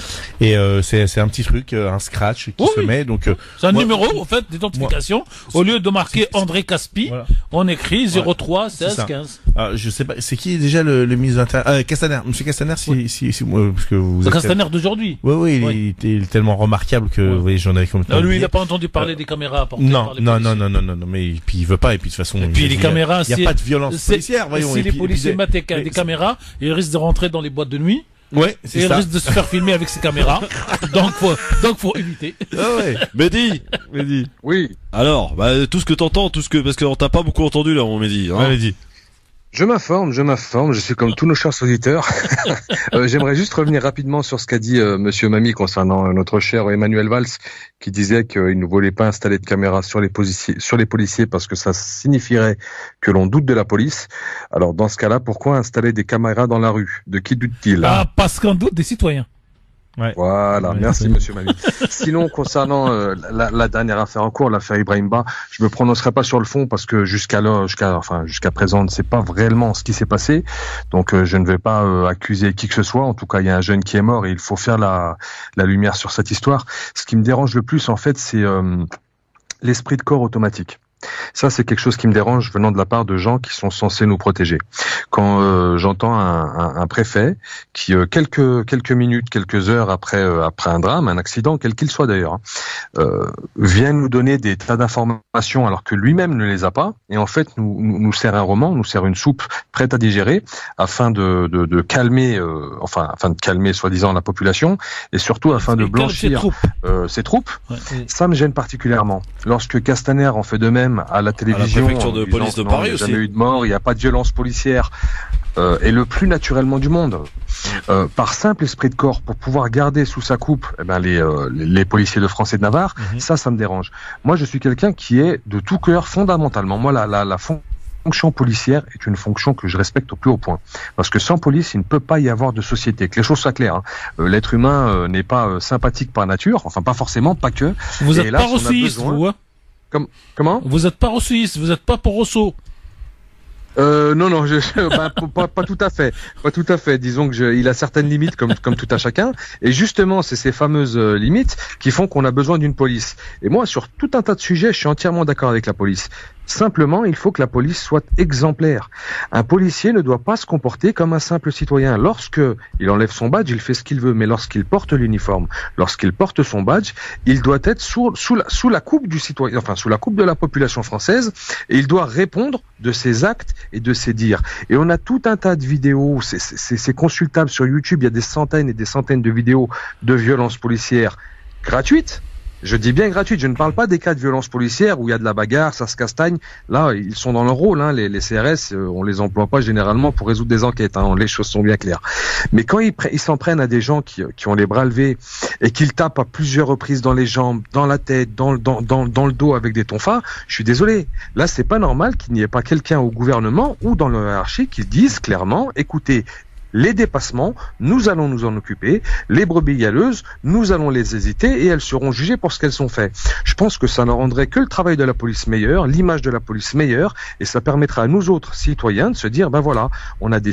Et c'est un petit truc, un scratch qui se met. Donc c'est un numéro, en fait, d'identification. Au lieu de marquer André Caspi, on écrit 03 16 15. Alors, je sais pas, c'est qui déjà le ministre de l'Intérieur? Castaner. Monsieur Castaner, parce que vous. C'est Castaner d'aujourd'hui. Oui, il est tellement remarquable que, vous voyez, j'en avais complètement. Lui, il n'a pas entendu parler des caméras apportées par les policiers. Non, mais puis il veut pas, et puis de toute façon. Et puis les caméras, il n'y a pas de violence policière, voyons. Les policiers mettent des caméras, ils risquent de rentrer dans les boîtes de nuit. Ouais, c'est ça. Et ils risquent de se faire filmer avec ces caméras. donc faut éviter. Ah ouais. Mehdi. Oui. Alors, tout ce que t'entends, parce qu'on t'a pas beaucoup entendu là, mon Mehdi. Hein. Ouais, Mehdi. Je m'informe, je suis comme tous nos chers auditeurs. J'aimerais juste revenir rapidement sur ce qu'a dit Monsieur Mamie concernant notre cher Emmanuel Valls, qui disait qu'il ne voulait pas installer de caméras sur les policiers parce que ça signifierait que l'on doute de la police. Alors dans ce cas-là, pourquoi installer des caméras dans la rue? De qui doute-t-il? Parce qu'on doute des citoyens. Ouais. Voilà, merci Monsieur Mali. Sinon, concernant la dernière affaire en cours, l'affaire Ibrahim Ba, je me prononcerai pas sur le fond parce que jusqu'à présent, on ne sait pas vraiment ce qui s'est passé. Donc, je ne vais pas accuser qui que ce soit. En tout cas, il y a un jeune qui est mort et il faut faire la lumière sur cette histoire. Ce qui me dérange le plus, en fait, c'est l'esprit de corps automatique. Ça, c'est quelque chose qui me dérange venant de la part de gens qui sont censés nous protéger. Quand j'entends un préfet qui quelques minutes, quelques heures après un drame, un accident, quel qu'il soit d'ailleurs, vient nous donner des tas d'informations alors que lui-même ne les a pas, et en fait nous sert un roman, nous sert une soupe prête à digérer afin de calmer, afin de calmer soi-disant la population et surtout afin de blanchir ses troupes. Ouais. Ça me gêne particulièrement. Lorsque Castaner en fait de même à la télévision, à la préfecture de police de Paris il n'y a aussi. jamais eu de mort, il n'y a pas de violence policière, et le plus naturellement du monde, par simple esprit de corps, pour pouvoir garder sous sa coupe les policiers de France et de Navarre, ça me dérange. Moi, je suis quelqu'un qui est de tout cœur, fondamentalement, moi, la fonction policière est une fonction que je respecte au plus haut point. Parce que sans police, il ne peut pas y avoir de société. Que les choses soient claires. L'être humain n'est pas sympathique par nature, enfin pas forcément, pas que. Vous êtes pas rousseilliste, vous, hein? Comment? Vous êtes pas rousseauiste, vous êtes pas pour Rousseau. Non, pas tout à fait. Pas tout à fait. Disons que il a certaines limites comme tout à chacun. Et justement, c'est ces fameuses limites qui font qu'on a besoin d'une police. Et moi, sur tout un tas de sujets, je suis entièrement d'accord avec la police. Simplement, il faut que la police soit exemplaire. Un policier ne doit pas se comporter comme un simple citoyen. Lorsque il enlève son badge, il fait ce qu'il veut. Mais lorsqu'il porte l'uniforme, lorsqu'il porte son badge, il doit être sous la coupe du citoyen, enfin sous la coupe de la population française, et il doit répondre de ses actes et de ses dires. Et on a tout un tas de vidéos, c'est consultable sur YouTube, il y a des centaines et des centaines de vidéos de violences policières gratuites. Je dis bien gratuite, je ne parle pas des cas de violence policière où il y a de la bagarre, ça se castagne. Là, ils sont dans leur rôle, hein. Les CRS, on les emploie pas généralement pour résoudre des enquêtes, hein. Les choses sont bien claires. Mais quand ils s'en prennent à des gens qui ont les bras levés et qu'ils tapent à plusieurs reprises dans les jambes, dans la tête, dans le dos avec des tonfas, je suis désolé. Là, c'est pas normal qu'il n'y ait pas quelqu'un au gouvernement ou dans la hiérarchie qui dise clairement, écoutez, les dépassements, nous allons nous en occuper. Les brebis galeuses, nous allons les hésiter et elles seront jugées pour ce qu'elles ont fait. Je pense que ça ne rendrait que le travail de la police meilleur, l'image de la police meilleure, et ça permettra à nous autres citoyens de se dire, ben voilà, on a des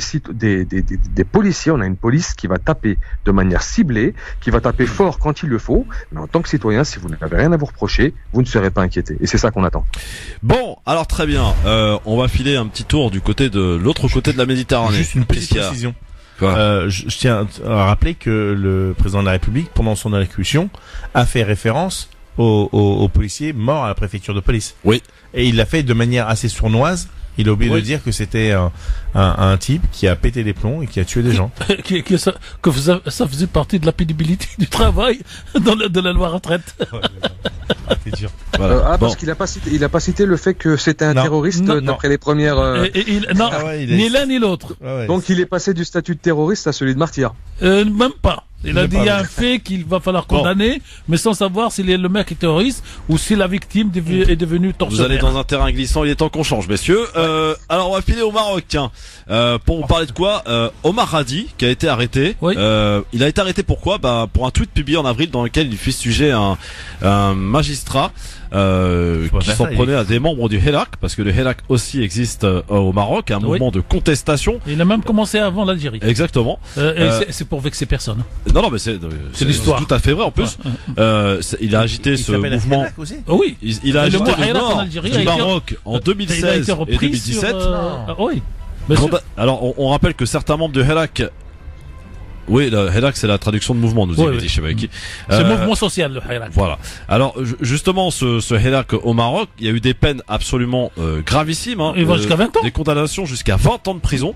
policiers, on a une police qui va taper de manière ciblée, qui va taper fort quand il le faut, mais en tant que citoyen, si vous n'avez rien à vous reprocher, vous ne serez pas inquiété. Et c'est ça qu'on attend. Bon, alors très bien, on va filer un petit tour du côté de l'autre côté de la Méditerranée. Juste une petite précision. Je tiens à rappeler que le président de la République, pendant son allocution, a fait référence aux policiers morts à la préfecture de police. Oui. Et il l'a fait de manière assez sournoise. Il a oublié de dire que c'était un type qui a pété des plombs et qui a tué des gens. Ça faisait partie de la pénibilité du travail de la loi retraite. C'est dur. Voilà. Parce qu'il a pas cité le fait que c'était un terroriste d'après les premières. Ni l'un ni l'autre. Donc il est passé du statut de terroriste à celui de martyr. Même pas. Il a dit il y a un fait qu'il va falloir condamner, mais sans savoir si le mec est terroriste ou si la victime est devenue tortionnaire. Vous allez dans un terrain glissant, il est temps qu'on change, messieurs. Alors on va filer au Maroc, tiens. Pour vous parler de quoi, Omar Hadi, qui a été arrêté. Oui. Il a été arrêté pourquoi? Pour un tweet publié en avril dans lequel il fit sujet un magistrat qui s'en prenait à des membres du Hirak, parce que le Hirak aussi existe au Maroc, un mouvement de contestation. Il a même commencé avant l'Algérie. Exactement. C'est pour vexer personne. Non, mais c'est l'histoire. Tout à fait vrai en plus. Il a agité ce mouvement. Oui. Il a agité le nord Algérie, du Maroc en 2016 et 2017. Oui. Alors on rappelle que certains membres de Hirak. Oui, le Hirak, c'est la traduction de mouvement, nous dit Chebaki. C'est mouvement social, le Hirak. Voilà. Alors, justement, ce Hirak au Maroc, il y a eu des peines absolument gravissimes. Hein, il va jusqu'à 20 ans. Des condamnations jusqu'à 20 ans de prison.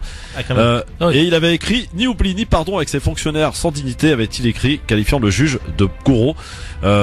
Et il avait écrit, ni oubli ni pardon avec ses fonctionnaires sans dignité, avait-il écrit, qualifiant le juge de gourou.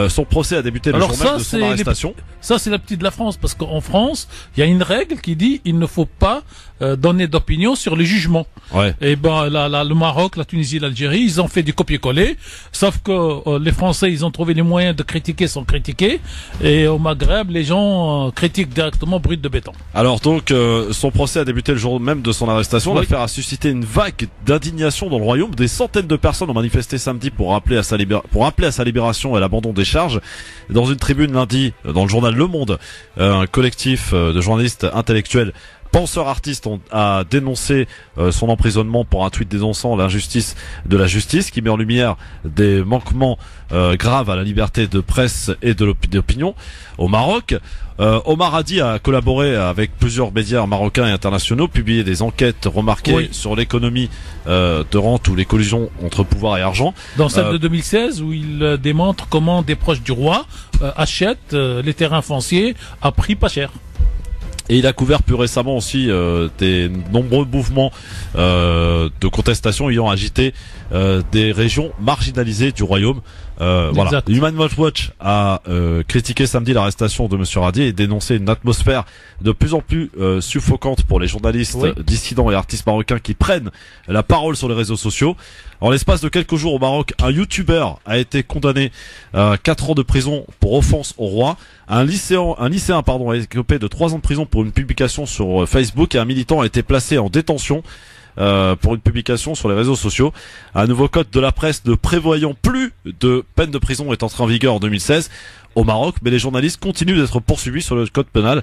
Son procès a débuté le jour même de son arrestation. Ça, c'est la petite de la France, parce qu'en France, il y a une règle qui dit il ne faut pas donner d'opinion sur les jugements. Ouais. Et le Maroc, la Tunisie, l'Algérie, ils ont fait du copier-coller, sauf que les Français, ils ont trouvé les moyens de critiquer sans critiquer, et au Maghreb, les gens critiquent directement brut de béton. Alors donc, son procès a débuté le jour même de son arrestation. L'affaire a suscité une vague d'indignation dans le royaume. Des centaines de personnes ont manifesté samedi pour appeler à sa libération et à l'abandon des charges. Dans une tribune lundi, dans le journal Le Monde, un collectif de journalistes intellectuels penseurs artistes a dénoncé son emprisonnement pour un tweet dénonçant l'injustice de la justice, qui met en lumière des manquements graves à la liberté de presse et d'opinion au Maroc. Omar Hadi a collaboré avec plusieurs médias marocains et internationaux, publié des enquêtes remarquées sur l'économie de rente ou les collisions entre pouvoir et argent. Dans celle de 2016, où il démontre comment des proches du roi achètent les terrains fonciers à prix pas cher. Et il a couvert plus récemment aussi des nombreux mouvements de contestation ayant agité des régions marginalisées du royaume. Voilà. Human Rights Watch a critiqué samedi l'arrestation de Monsieur Hadi et dénoncé une atmosphère de plus en plus suffocante pour les journalistes dissidents et artistes marocains qui prennent la parole sur les réseaux sociaux. En l'espace de quelques jours au Maroc, un youtubeur a été condamné à 4 ans de prison pour offense au roi. Un lycéen a écopé de 3 ans de prison pour une publication sur Facebook, et un militant a été placé en détention pour une publication sur les réseaux sociaux. Un nouveau code de la presse ne prévoyant plus de peine de prison est entré en vigueur en 2016 au Maroc, mais les journalistes continuent d'être poursuivis sur le code pénal,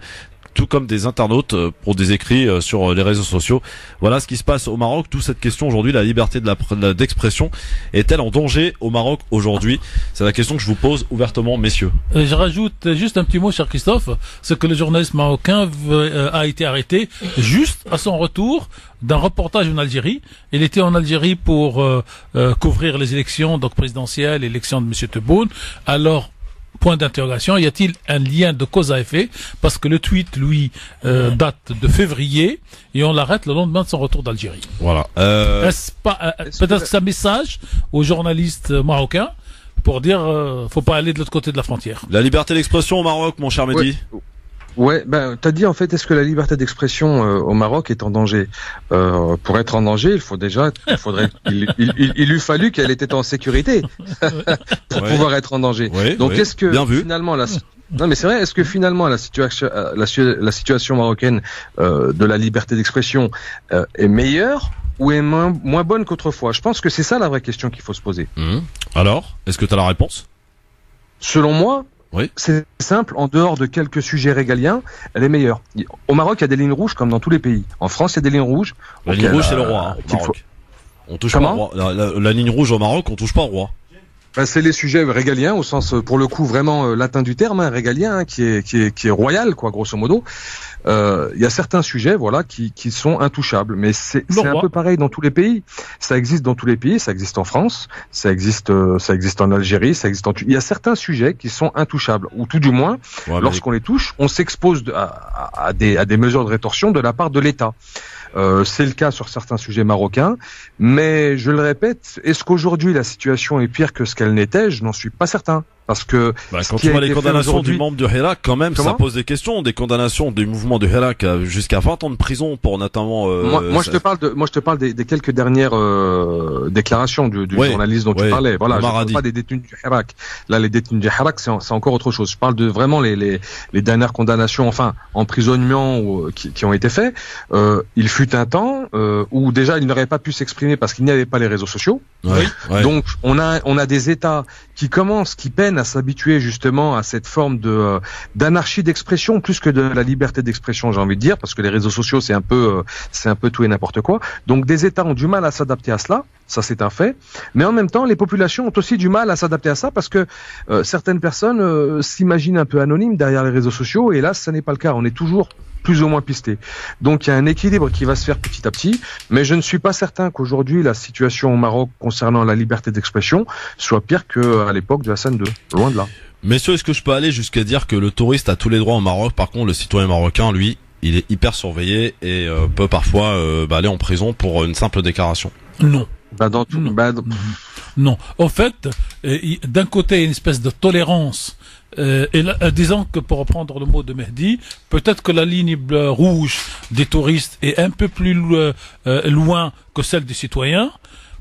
tout comme des internautes pour des écrits sur les réseaux sociaux. Voilà ce qui se passe au Maroc. D'où cette question aujourd'hui, la liberté d'expression est-elle en danger au Maroc aujourd'hui? C'est la question que je vous pose ouvertement, messieurs. Je rajoute juste un petit mot, cher Christophe, c'est que le journaliste marocain a été arrêté juste à son retour d'un reportage en Algérie. Il était en Algérie pour couvrir les élections donc présidentielles, l'élection de M. Tebboune. Alors, point d'interrogation, y a-t-il un lien de cause à effet? Parce que le tweet, lui, date de février et on l'arrête le lendemain de son retour d'Algérie. Voilà. Est-ce pas peut-être que c'est un message aux journalistes marocains pour dire faut pas aller de l'autre côté de la frontière? La liberté d'expression au Maroc, mon cher Mehdi. Ouais, ben t'as dit en fait, est-ce que la liberté d'expression au Maroc est en danger? Pour être en danger, il eût fallu qu'elle était en sécurité pour pouvoir être en danger. Donc est-ce que finalement non mais c'est vrai, est-ce que finalement la situation marocaine de la liberté d'expression est meilleure ou est moins bonne qu'autrefois? Je pense que c'est ça la vraie question qu'il faut se poser. Alors, est-ce que tu as la réponse? Selon moi, c'est simple, en dehors de quelques sujets régaliens, elle est meilleure. Au Maroc, il y a des lignes rouges comme dans tous les pays. En France, il y a des lignes rouges. La ligne rouge, c'est le roi. Maroc. On touche pas au roi. La ligne rouge au Maroc, on touche pas au roi. Ben, c'est les sujets régaliens au sens, pour le coup, vraiment latin du terme, régalien, qui est royal, quoi, grosso modo. Il y a certains sujets, voilà, qui sont intouchables, mais c'est un peu pareil dans tous les pays. Ça existe dans tous les pays, ça existe en France, ça existe en Algérie, il y a certains sujets qui sont intouchables, ou tout du moins, lorsqu'on les touche, on s'expose à des mesures de rétorsion de la part de l'État. C'est le cas sur certains sujets marocains, mais je le répète, est-ce qu'aujourd'hui la situation est pire que ce qu'elle n'était? Je n'en suis pas certain. Parce que quand tu vois les condamnations du membre du Hirak, quand même, ça pose des questions. Des condamnations du mouvement du Hirak jusqu'à 20 ans de prison pour notamment. Moi, je te parle des quelques dernières déclarations du journaliste dont tu parlais. Voilà, je ne parle pas des détenus du Hirak. Là, les détenus du Hirak, c'est encore autre chose. Je parle de vraiment les dernières condamnations, enfin emprisonnements qui ont été faits. Il fut un temps où déjà il n'aurait pas pu s'exprimer parce qu'il n'y avait pas les réseaux sociaux. Donc on a des États qui peinent à s'habituer justement à cette forme d'anarchie d'expression plus que de la liberté d'expression, j'ai envie de dire, parce que les réseaux sociaux c'est un peu tout et n'importe quoi. Donc des États ont du mal à s'adapter à cela, ça c'est un fait. Mais en même temps, les populations ont aussi du mal à s'adapter à ça parce que certaines personnes s'imaginent un peu anonymes derrière les réseaux sociaux et là, ça n'est pas le cas. On est toujours plus ou moins pisté. Donc il y a un équilibre qui va se faire petit à petit, mais je ne suis pas certain qu'aujourd'hui la situation au Maroc concernant la liberté d'expression soit pire qu'à l'époque de Hassan II. Loin de là. Messieurs, est-ce que je peux aller jusqu'à dire que le touriste a tous les droits au Maroc, par contre le citoyen marocain, lui, il est hyper surveillé et peut parfois aller en prison pour une simple déclaration? Non. Non. En fait, d'un côté, il y a une espèce de tolérance. Et là, disons que pour reprendre le mot de Mehdi, peut-être que la ligne rouge des touristes est un peu plus loin que celle des citoyens,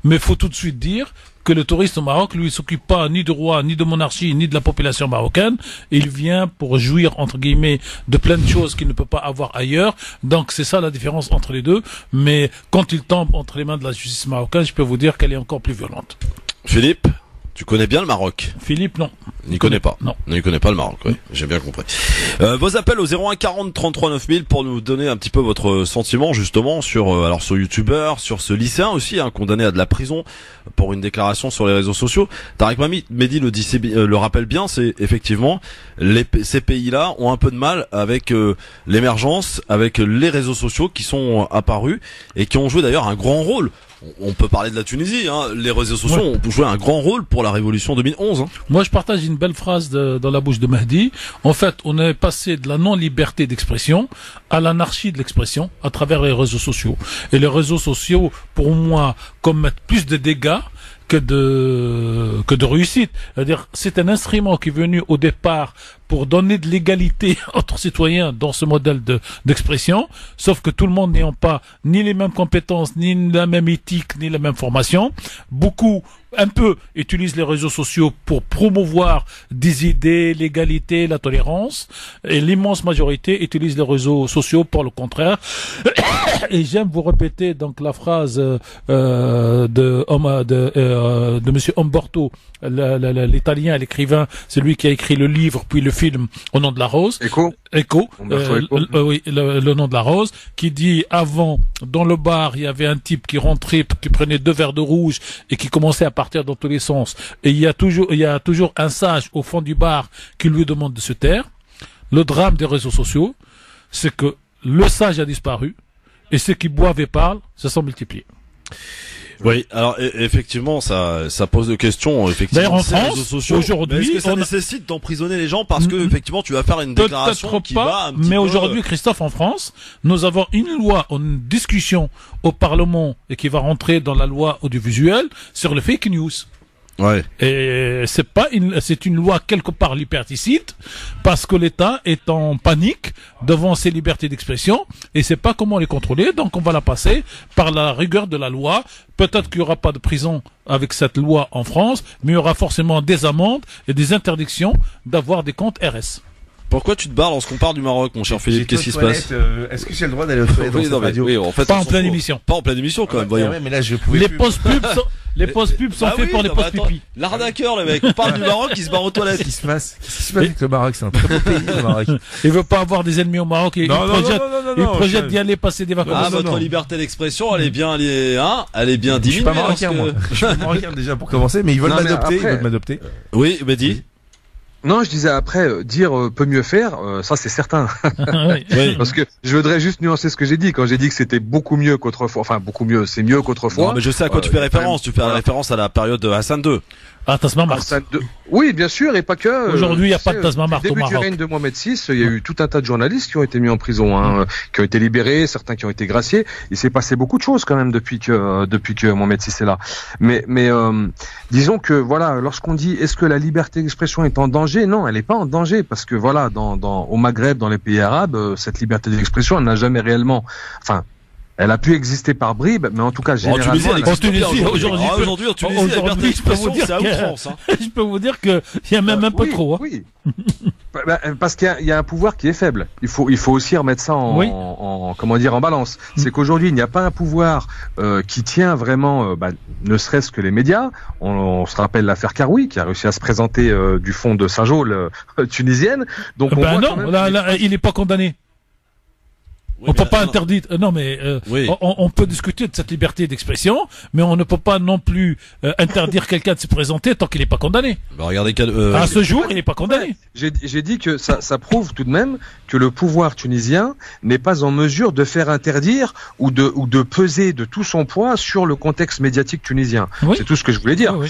mais il faut tout de suite dire que le touriste au Maroc, lui, il s'occupe pas ni de roi, ni de monarchie, ni de la population marocaine. Il vient pour jouir, entre guillemets, de plein de choses qu'il ne peut pas avoir ailleurs. Donc, c'est ça la différence entre les deux. Mais quand il tombe entre les mains de la justice marocaine, je peux vous dire qu'elle est encore plus violente. Philippe, tu connais bien le Maroc? Philippe, non. N'y connaît pas. Non. N'y connaît pas le Maroc, oui. J'ai bien compris. Vos appels au 01 40 33 9000 pour nous donner un petit peu votre sentiment, justement, sur ce youtubeur, sur ce lycéen aussi, condamné à de la prison pour une déclaration sur les réseaux sociaux. Tarek Mehdi le rappelle bien, c'est effectivement, ces pays-là ont un peu de mal avec l'émergence, avec les réseaux sociaux qui sont apparus et qui ont joué d'ailleurs un grand rôle. On peut parler de la Tunisie, les réseaux sociaux ont joué un grand rôle pour la révolution 2011. Moi, je partage une belle phrase dans la bouche de Mehdi. En fait, on est passé de la non-liberté d'expression à l'anarchie de l'expression à travers les réseaux sociaux. Et les réseaux sociaux, pour moi, commettent plus de dégâts que de réussite. C'est-à-dire, c'est un instrument qui est venu au départ pour donner de l'égalité entre citoyens dans ce modèle d'expression, sauf que tout le monde n'ayant pas ni les mêmes compétences, ni la même éthique, ni la même formation, beaucoup un peu utilisent les réseaux sociaux pour promouvoir des idées, l'égalité, la tolérance, et l'immense majorité utilise les réseaux sociaux pour le contraire. Et j'aime vous répéter donc la phrase de Monsieur Umberto, l'italien, l'écrivain, celui qui a écrit le livre puis le film Au nom de la rose. Eco. Oui, le nom de la rose, qui dit avant, dans le bar, il y avait un type qui rentrait, qui prenait 2 verres de rouge et qui commençait à partir dans tous les sens. Et il y a toujours un sage au fond du bar qui lui demande de se taire. Le drame des réseaux sociaux, c'est que le sage a disparu et ceux qui boivent et parlent se sont multipliés. Oui, alors effectivement, ça pose des questions. Effectivement, d'ailleurs, en ces France, réseaux sociaux, aujourd'hui, est-ce que ça nécessite d'emprisonner les gens parce que effectivement, tu vas faire une déclaration qui va un petit mais peu... aujourd'hui, Christophe, en France, nous avons une loi, une discussion au Parlement et qui va rentrer dans la loi audiovisuelle sur le fake news. Ouais. Et c'est une loi quelque part liberticide parce que l'État est en panique devant ces libertés d'expression et sait pas comment les contrôler, donc on va la passer par la rigueur de la loi. Peut-être qu'il y aura pas de prison avec cette loi en France, mais il y aura forcément des amendes et des interdictions d'avoir des comptes RS. Pourquoi tu te barres lorsqu'on parle du Maroc, mon cher Philippe? Qu'est-ce qui se passe? Est-ce que j'ai le droit d'aller aux toilettes dans cette radio? Oui, en fait, Pas en pleine émission. Pas en pleine émission, quand même, voyons. Ouais, mais là, je pouvais Les plus. pauses pubs sont faits pour les pauses pipi. L'arnaqueur, le mec. On parle du Maroc, il se barre aux toilettes. Qu'est-ce qui se passe avec le Maroc? C'est un très beau pays, le Maroc. Il veut pas avoir des ennemis au Maroc et il projette d'y aller passer des vacances. Ah, votre liberté d'expression, elle est bien diminuée. Je suis pas marocain, moi. Je suis pas marocain déjà pour commencer, mais ils veulent m'adopter. Oui, mais dis. Non, je disais après, dire peut mieux faire, ça c'est certain. Oui. Parce que je voudrais juste nuancer ce que j'ai dit. Quand j'ai dit que c'était beaucoup mieux qu'autrefois, enfin beaucoup mieux, c'est mieux qu'autrefois. Non, mais je sais à quoi tu fais référence. Tu fais référence à la période de Hassan II. Ah, Tasman Mart. Oui, bien sûr, et pas que. Aujourd'hui, il n'y a pas de Tasman Mart au Au début du Maroc. règne de Mohamed VI, il y a eu tout un tas de journalistes qui ont été mis en prison, qui ont été libérés, certains qui ont été graciés. Il s'est passé beaucoup de choses quand même depuis que Mohamed VI est là. Mais disons que voilà, lorsqu'on dit est-ce que la liberté d'expression est en danger, non, elle n'est pas en danger parce que voilà, au Maghreb, dans les pays arabes, cette liberté d'expression, elle n'a jamais réellement, enfin. Elle a pu exister par bribes, mais en tout cas, généralement... Aujourd'hui, en Tunisie, la liberté d'expression, c'est à outrance. Je peux vous dire qu'il y a même un peu trop. Oui. Parce qu'il y a un pouvoir qui est faible. Il faut aussi remettre ça en balance. C'est qu'aujourd'hui, il n'y a pas un pouvoir qui tient vraiment, ne serait-ce que les médias. On se rappelle l'affaire Karoui, qui a réussi à se présenter du fond de Saint-Jaul tunisienne. Donc il n'est pas condamné. On peut pas interdire. Non, mais on peut discuter de cette liberté d'expression, mais on ne peut pas non plus interdire quelqu'un de se présenter tant qu'il n'est pas condamné. Regardez à ce jour, il n'est pas condamné. J'ai dit que ça prouve tout de même que le pouvoir tunisien n'est pas en mesure de faire interdire ou de peser de tout son poids sur le contexte médiatique tunisien. Oui. C'est tout ce que je voulais dire. Oui.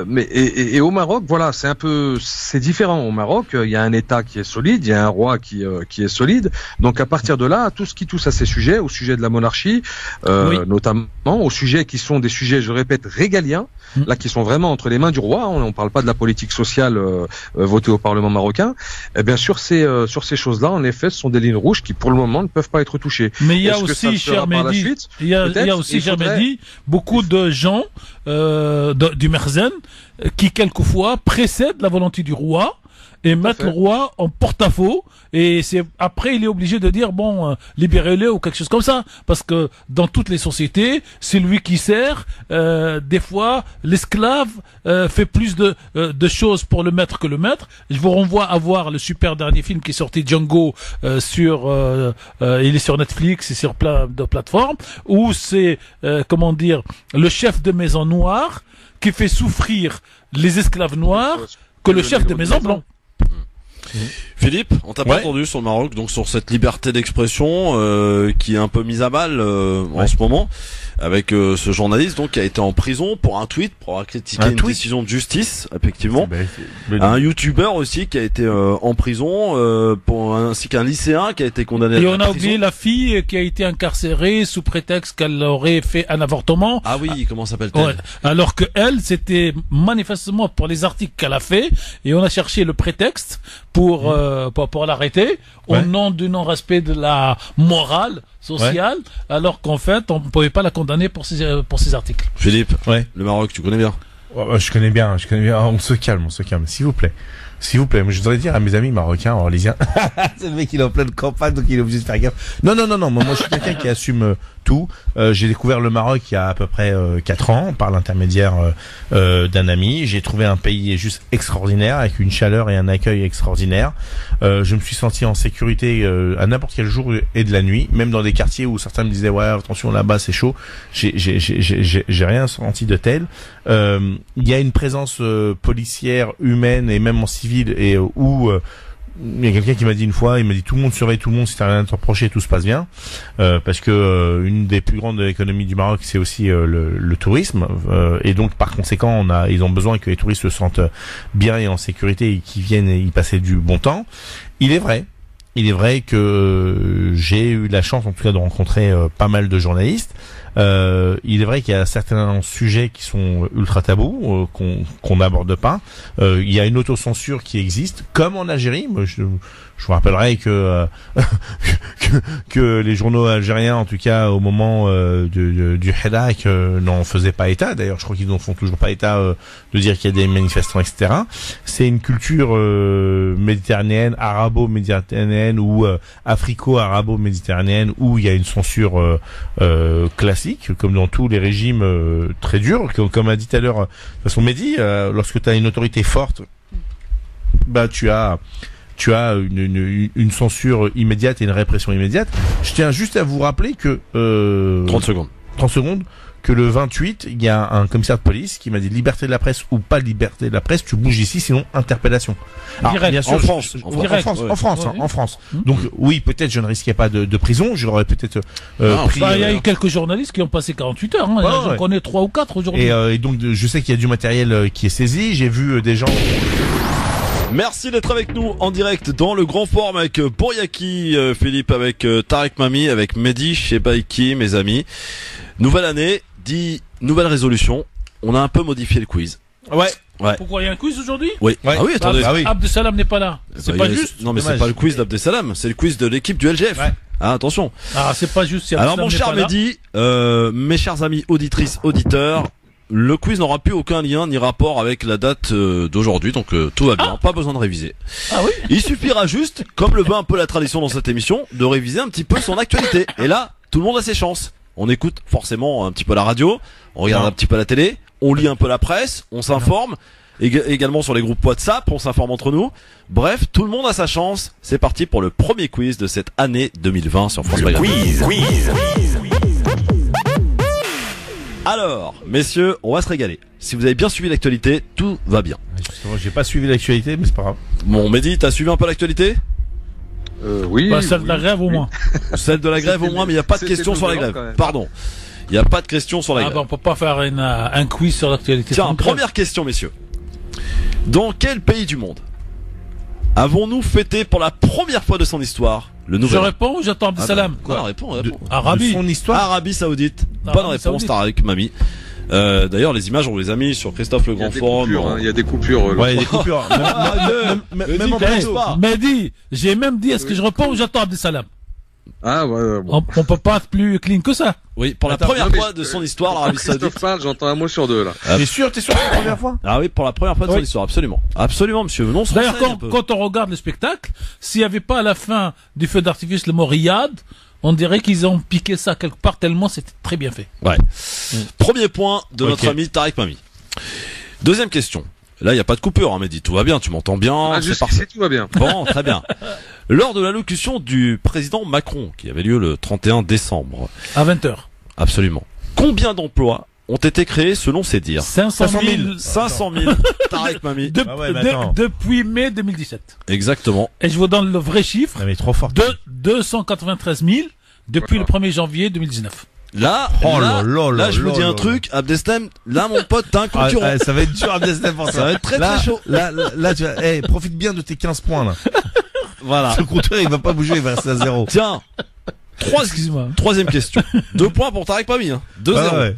Mais au Maroc, voilà, c'est différent. Au Maroc, il y a un État qui est solide, il y a un roi qui est solide. Donc à partir de là, tout ce qui touche à ces sujets, au sujet de la monarchie, notamment, aux sujets qui sont des sujets, je répète, régaliens, là qui sont vraiment entre les mains du roi, on ne parle pas de la politique sociale votée au Parlement marocain, et bien sûr, sur ces choses-là, en effet, ce sont des lignes rouges qui, pour le moment, ne peuvent pas être touchées. Mais il y a aussi, cher Mehdi, beaucoup de gens du Merzen qui, quelquefois, précèdent la volonté du roi et mettre le roi en porte-à-faux, et après il est obligé de dire libérez-le ou quelque chose comme ça, parce que dans toutes les sociétés, c'est lui qui sert. Des fois, l'esclave fait plus de choses pour le maître que le maître. Je vous renvoie à voir le super dernier film qui est sorti, Django, il est sur Netflix et sur plein de plateformes, où c'est le chef de maison noir qui fait souffrir les esclaves noirs que le chef de maison blanc. Philippe, on t'a pas entendu sur le Maroc, donc sur cette liberté d'expression qui est un peu mise à mal en ce moment, avec ce journaliste donc qui a été en prison pour un tweet, pour avoir critiqué une décision de justice, effectivement. Un youtubeur aussi qui a été en prison, ainsi qu'un lycéen qui a été condamné à la prison. Et on a oublié la fille qui a été incarcérée sous prétexte qu'elle aurait fait un avortement. Ah oui, comment s'appelle-t-elle? Alors que elle, c'était manifestement pour les articles qu'elle a fait, et on a cherché le prétexte pour l'arrêter au nom du non-respect de la morale sociale, alors qu'en fait, on ne pouvait pas la condamner pour ces articles. Philippe, Ouais. le Maroc, tu connais bien? Je connais bien. On se calme, s'il vous plaît. S'il vous plaît, moi je voudrais dire à mes amis marocains, orlésiens, c'est le mec il est en pleine campagne donc il est obligé de faire gaffe. Non, moi je suis quelqu'un qui assume tout. J'ai découvert le Maroc il y a à peu près 4 ans par l'intermédiaire d'un ami. J'ai trouvé un pays juste extraordinaire avec une chaleur et un accueil extraordinaire. Je me suis senti en sécurité à n'importe quel jour et de la nuit, même dans des quartiers où certains me disaient ouais attention là-bas c'est chaud. J'ai rien senti de tel. Il y a une présence policière, humaine et même en civil et où il y a quelqu'un qui m'a dit une fois, il m'a dit tout le monde surveille tout le monde, si t'as rien à te reprocher, tout se passe bien, parce que une des plus grandes économies du Maroc, c'est aussi le tourisme, et donc par conséquent, ils ont besoin que les touristes se sentent bien et en sécurité et qu'ils viennent y passer du bon temps. Il est vrai que j'ai eu la chance, en tout cas, de rencontrer pas mal de journalistes. Il est vrai qu'il y a certains sujets qui sont ultra tabous, qu'on n'aborde pas. Il y a une autocensure qui existe, comme en Algérie. Moi, je vous rappellerai que les journaux algériens, en tout cas au moment du Hirak, n'en faisaient pas état. D'ailleurs, je crois qu'ils n'en font toujours pas état de dire qu'il y a des manifestants, etc. C'est une culture méditerranéenne, arabo-méditerranéenne ou africo-arabo-méditerranéenne où il y a une censure classique, comme dans tous les régimes très durs. Comme a dit tout à l'heure, de toute façon, Mehdi, lorsque tu as une autorité forte, bah tu as une censure immédiate et une répression immédiate. Je tiens juste à vous rappeler que 30 secondes. Que le 28, il y a un commissaire de police qui m'a dit liberté de la presse ou pas liberté de la presse, tu bouges ici, sinon interpellation. Alors, Direct. bien sûr, en France. Donc oui, peut-être je ne risquais pas de prison, j'aurais peut-être pris. Il y a eu quelques journalistes qui ont passé 48 heures. J'en connais 3 ou 4 aujourd'hui. Et donc je sais qu'il y a du matériel qui est saisi. J'ai vu des gens. Merci d'être avec nous en direct dans le grand forum avec Bouriaki, Philippe, avec Tarek Mami, avec Mehdi, chez Baiki, mes amis. Nouvelle année, dit nouvelle résolution. On a un peu modifié le quiz. Ouais. Pourquoi il y a un quiz aujourd'hui? Oui. Ah oui, attendez. Abdesalam n'est pas là. C'est pas juste. Non, mais c'est pas le quiz d'Abdesalam, c'est le quiz de l'équipe du LGF. Ouais. Ah, attention. Ah, c'est pas juste. Si alors mon cher Mehdi, mes chers amis auditrices, auditeurs, le quiz n'aura plus aucun lien ni rapport avec la date d'aujourd'hui, donc tout va bien, pas besoin de réviser. Ah oui. Il suffira juste, comme le veut un peu la tradition dans cette émission, de réviser un petit peu son actualité. Et là, tout le monde a ses chances. On écoute forcément un petit peu la radio, on regarde un petit peu la télé, on lit un peu la presse, on s'informe, également sur les groupes WhatsApp, on s'informe entre nous. Bref, tout le monde a sa chance. C'est parti pour le premier quiz de cette année 2020 sur France Bleu. Quiz. Alors, messieurs, on va se régaler. Si vous avez bien suivi l'actualité, tout va bien. Justement, j'ai pas suivi l'actualité, mais c'est pas grave. Bon, Mehdi, t'as suivi un peu l'actualité? Oui. Celle de la grève au moins. Celle de la grève au moins, mais il n'y a pas de question sur la grève. Pardon. Il n'y a pas de question sur la grève. On peut pas faire un quiz sur l'actualité. Tiens, première question, messieurs. Dans quel pays du monde avons-nous fêté pour la première fois de son histoire le nouvel an? Je réponds ou j'attends Abdesalam? Quoi, réponds. Arabie. Son histoire. Arabie Saoudite. Bonne réponse, Tarek Mami. D'ailleurs, les images, on les a mis sur Christophe Le Grand Forum. Il y a des coupures. Ouais, il y a des coupures. Même en plus pas. Mehdi, j'ai même dit, est-ce que je réponds ou j'attends Abdesalam? Ah ouais. Bon. On peut pas être plus clean que ça. Oui, pour la première fois de son histoire, l'Arabie Saoudite. Christophe parle, j'entends un mot sur deux là. T'es sûr c'est la première fois? Ah oui, pour la première fois de son histoire, absolument. Absolument, monsieur. Non, d'ailleurs, quand on regarde le spectacle, s'il n'y avait pas à la fin du feu d'artifice le mot Riyad, on dirait qu'ils ont piqué ça quelque part tellement c'était très bien fait. Ouais. Premier point de notre ami Tarek Mami. Deuxième question. Là, il n'y a pas de coupure, hein, Mehdi. Tout va bien, tu m'entends bien. Ah, c'est parfait. Tout va bien. Bon, très bien. Lors de l'allocution du président Macron, qui avait lieu le 31 décembre. À 20h. Absolument. Combien d'emplois ont été créés selon ses dires? 500 000. 500 000. Tarek Mami. Depuis mai 2017. Exactement. Et je vous donne le vrai chiffre. Mais trop fort. De 293 000 depuis le 1er janvier 2019. Là, je vous dis un truc, Abdeslam, là, mon pote, t'as un concurrent. Ça va être dur, Abdeslam, pour ça. Ça va être très chaud. Là, tu vas, profite bien de tes 15 points, là. Voilà. Ce compteur, il va pas bouger, il va rester à 0. Tiens. Troisième question. 2 points pour Tarek Mami, hein. 2-0. Ouais.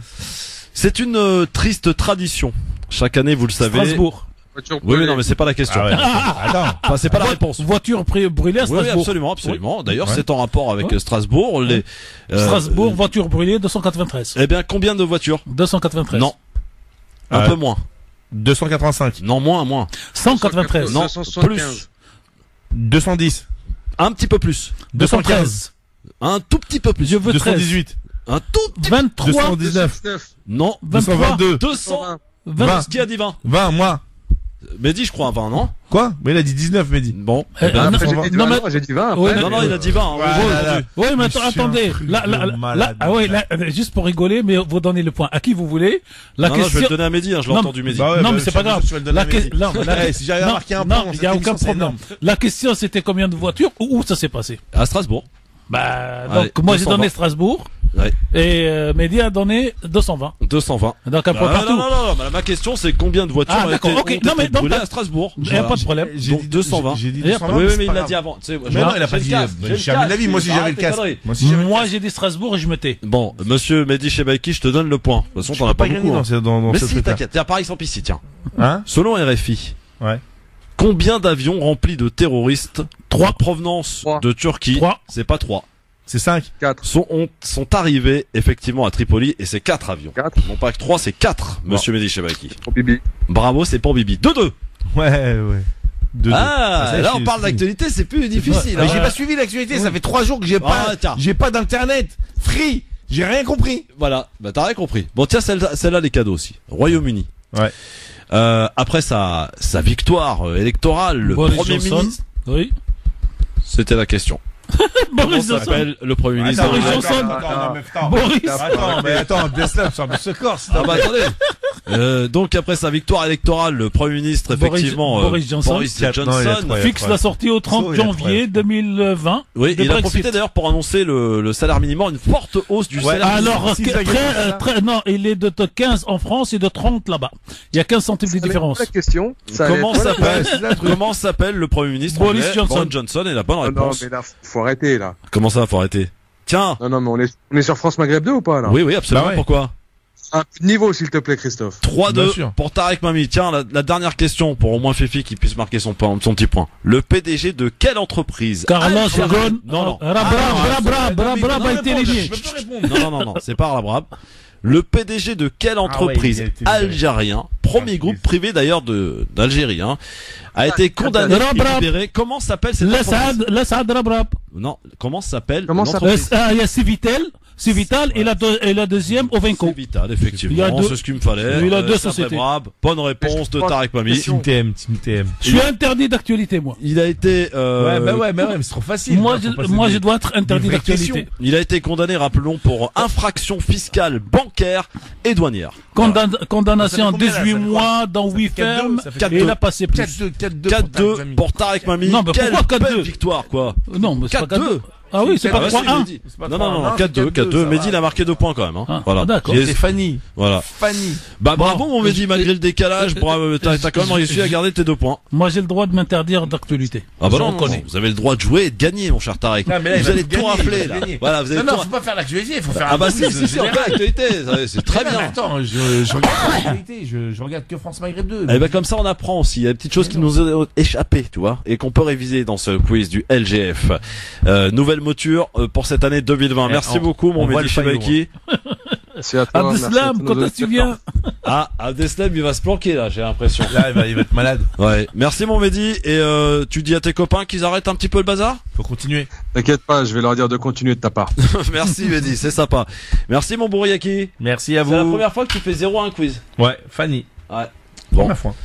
C'est une triste tradition. Chaque année, vous le savez. Strasbourg. Voiture Oui, mais brûlée. non, mais c'est pas la question. Ah ouais, attends. Enfin, c'est pas la réponse. Voiture brûlée à Oui, Strasbourg. absolument, absolument. D'ailleurs, Ouais. c'est en rapport avec Ouais. Strasbourg. Les, Strasbourg, voiture brûlée, 293. Eh bien, combien de voitures? 293. Non. Un peu moins. 285. Non, moins. 193. Non, 275. plus. 210. Un petit peu plus. 213. Un tout petit peu plus. Je veux 13. 218. Un tout petit 23. 219. 209. Non. 23. 222. 200. 20. Qui a dit 20? 20, moi. Mehdi, je crois, 20, non? Quoi? Mais il a dit 19, Mehdi. Bon. Eh, Eh ben, non, Après, j'ai dit non, 20, mais- non, j'ai dit 20 après. Ouais, non, il a dit 20. hein. Ouais, Oui, là, là. aujourd'hui. Oui, mais Monsieur, attendez. un truc Là, de malade. juste pour rigoler, mais vous donnez le point. À qui vous voulez? La Non, non, je vais question. le donner à Mehdi, hein, je l'ai Non, entendu Mehdi. Bah ouais, non, bah, mais c'est pas grave. tu vas le donner à Mehdi. Non, mais la- Eh, si j'arrive à non, marquer un non, point, il y a aucun problème. énorme. La question, c'était combien de voitures ou où ça s'est passé? À Strasbourg. Bah, Allez, donc, moi, j'ai 220. donné Strasbourg. Ouais. Et, Mehdi a donné 220. 220. Donc, un point Ah, partout. non, ma question, c'est combien de voitures Ah, ont d'accord, été, ok. ont été Non, mais donc, brûlées là- à Strasbourg? Il n'y a pas de problème. J'ai Donc, dit 220. J'ai dit Et 220. Oui, c'est mais il pas l'a grave. dit avant. Tu sais, Mais non, il a pas dit. J'ai à mon avis, moi aussi j'avais le casque. Moi aussi j'avais le Moi, casque. j'ai dit Strasbourg et je me tais. Bon, monsieur Mehdi Chebaiki, je te donne le point. De toute façon, Tu t'en peux as pas gagner beaucoup. hein. dans Mais ce si, truc-là. t'inquiète. Tiens, Paris sans piscine, tiens. Hein? Selon RFI, Ouais. combien d'avions remplis de terroristes, 3 provenance 3. de Turquie, 3. c'est pas 3, C'est 5. 4. sont arrivés effectivement à Tripoli et c'est 4 avions. 4. Non pas que 3, c'est 4, monsieur Mehdi Chebaiki. Pour Bibi. Bravo, c'est pour Bibi. 2-2. Ouais. 2. Ah, ça, là je on suis- parle d'actualité, c'est plus difficile. Mais hein. j'ai pas suivi l'actualité, ça fait 3 jours que j'ai Ah, tiens. pas d'internet. Free. J'ai rien compris. Voilà, bah t'as rien compris. Bon tiens, celle-là les cadeaux aussi. Royaume-Uni. Ouais. Après sa victoire électorale, le Boris Premier Johnson. ministre, Oui. c'était la question. Comment Boris Johnson. s'appelle le Premier ministre Boris anglais? Johnson. Boris. Attends, Deslam sort de ce corps. Ah bah attendez. Donc après sa victoire électorale, le Premier ministre effectivement Boris Johnson. Non, il est incroyable. Fixe la sortie au 30 Il est janvier 2020. Oui, de il a Brexit. profité d'ailleurs pour annoncer le salaire minimum, une forte hausse du salaire minimum. Alors, non, il est de 15 en France et de 30 là-bas. Il y a 15 centimes de différence. La question. Comment s'appelle le Premier ministre Boris anglais? Johnson. Boris Johnson est la bonne Non, réponse. mais là, faut arrêter, là. Comment ça, faut arrêter? Tiens. Non, mais on est sur France Maghreb 2 ou pas, là? Oui, absolument. Bah ouais. Pourquoi? Un peu de niveau, s'il te plaît, Christophe. 3-2 Bien sûr. pour Tarek Mami. Tiens, la dernière question pour au moins Fifi qui puisse marquer son petit point. Le PDG de quelle entreprise? Carlos algérienne? Ghosn. Non. Brab a été éliminé. Je peux répondre. Non, c'est pas Arabrab. Le PDG de quelle entreprise il a été algérien, premier groupe privé d'ailleurs d'Algérie, hein, a été condamné et Rabrab. libéré. Comment s'appelle cette entreprise? L'Assad Rabrab. Non, comment s'appelle Comment ça l'entreprise? Il y a Civital et la deuxième au C'est Venco. Vital, effectivement. Il y a deux- C'est ce qu'il me fallait. Il y a deux c'est sociétés. Brab. Bonne réponse de Tarek Mami. Team TM. Je suis interdit d'actualité, moi. Il a été, Ouais, mais c'est trop facile. Moi, je dois être interdit vraies d'actualité. il a été condamné, rappelons, pour infraction fiscale, bancaire et douanière. Condamnation Ça en fait combien, là? 18 Ça fait quoi, mois dans 8 4-2, fermes. ça fait Et il a passé plus. 4-2 pour Tarek Mami. Non, mais Quelle pourquoi belle 4-2? victoire, quoi. Non, mais c'est pas 4-2. 4-2. Ah oui, c'est pas Ah, bah, si, 3-1. Mehdi. Non, 4-2. Mehdi, il a marqué 2 points quand même, hein. Ah, Voilà. d'accord. Et- C'est Fanny. Voilà. Fanny. Bah, Bon, bravo, mon Mehdi, malgré le décalage, bravo, t'as quand même réussi à garder tes 2 points. Moi, j'ai le droit de m'interdire d'actualité. Ah bah Je non, reconnais. vous avez le droit de jouer et de gagner, mon cher Tarek. Non, mais là, il Vous va allez gagner, tout il rafler, va là. gagner. Voilà, vous allez Non, tout faut pas faire l'actualité, il faut faire Ah un bah quiz si, on général. fait l'actualité, c'est très Mais non, bien. mais attends, je regarde pas l'actualité, je regarde que France Maghreb 2. Et ben comme ça on apprend aussi, il y a des petites choses qui nous ont échappé, tu vois, et qu'on peut réviser dans ce quiz du LGF. Nouvelle mouture pour cette année 2020. Merci beaucoup mon on voit Mehdi le faillot, Chebaiki. C'est à toi. merci à Abdeslam, tous quand nos est-ce que tu viens? Ah, Abdeslam il va se planquer là, j'ai l'impression. Là, il va être malade. Ouais, merci mon Mehdi, et tu dis à tes copains qu'ils arrêtent un petit peu le bazar? Faut continuer. T'inquiète pas, je vais leur dire de continuer de ta part. Merci Mehdi, c'est sympa. Merci mon Bouriaki. Merci à C'est la vous. première fois que tu fais 0 à un quiz. Ouais, Fanny. Ouais. Bon, Première fois.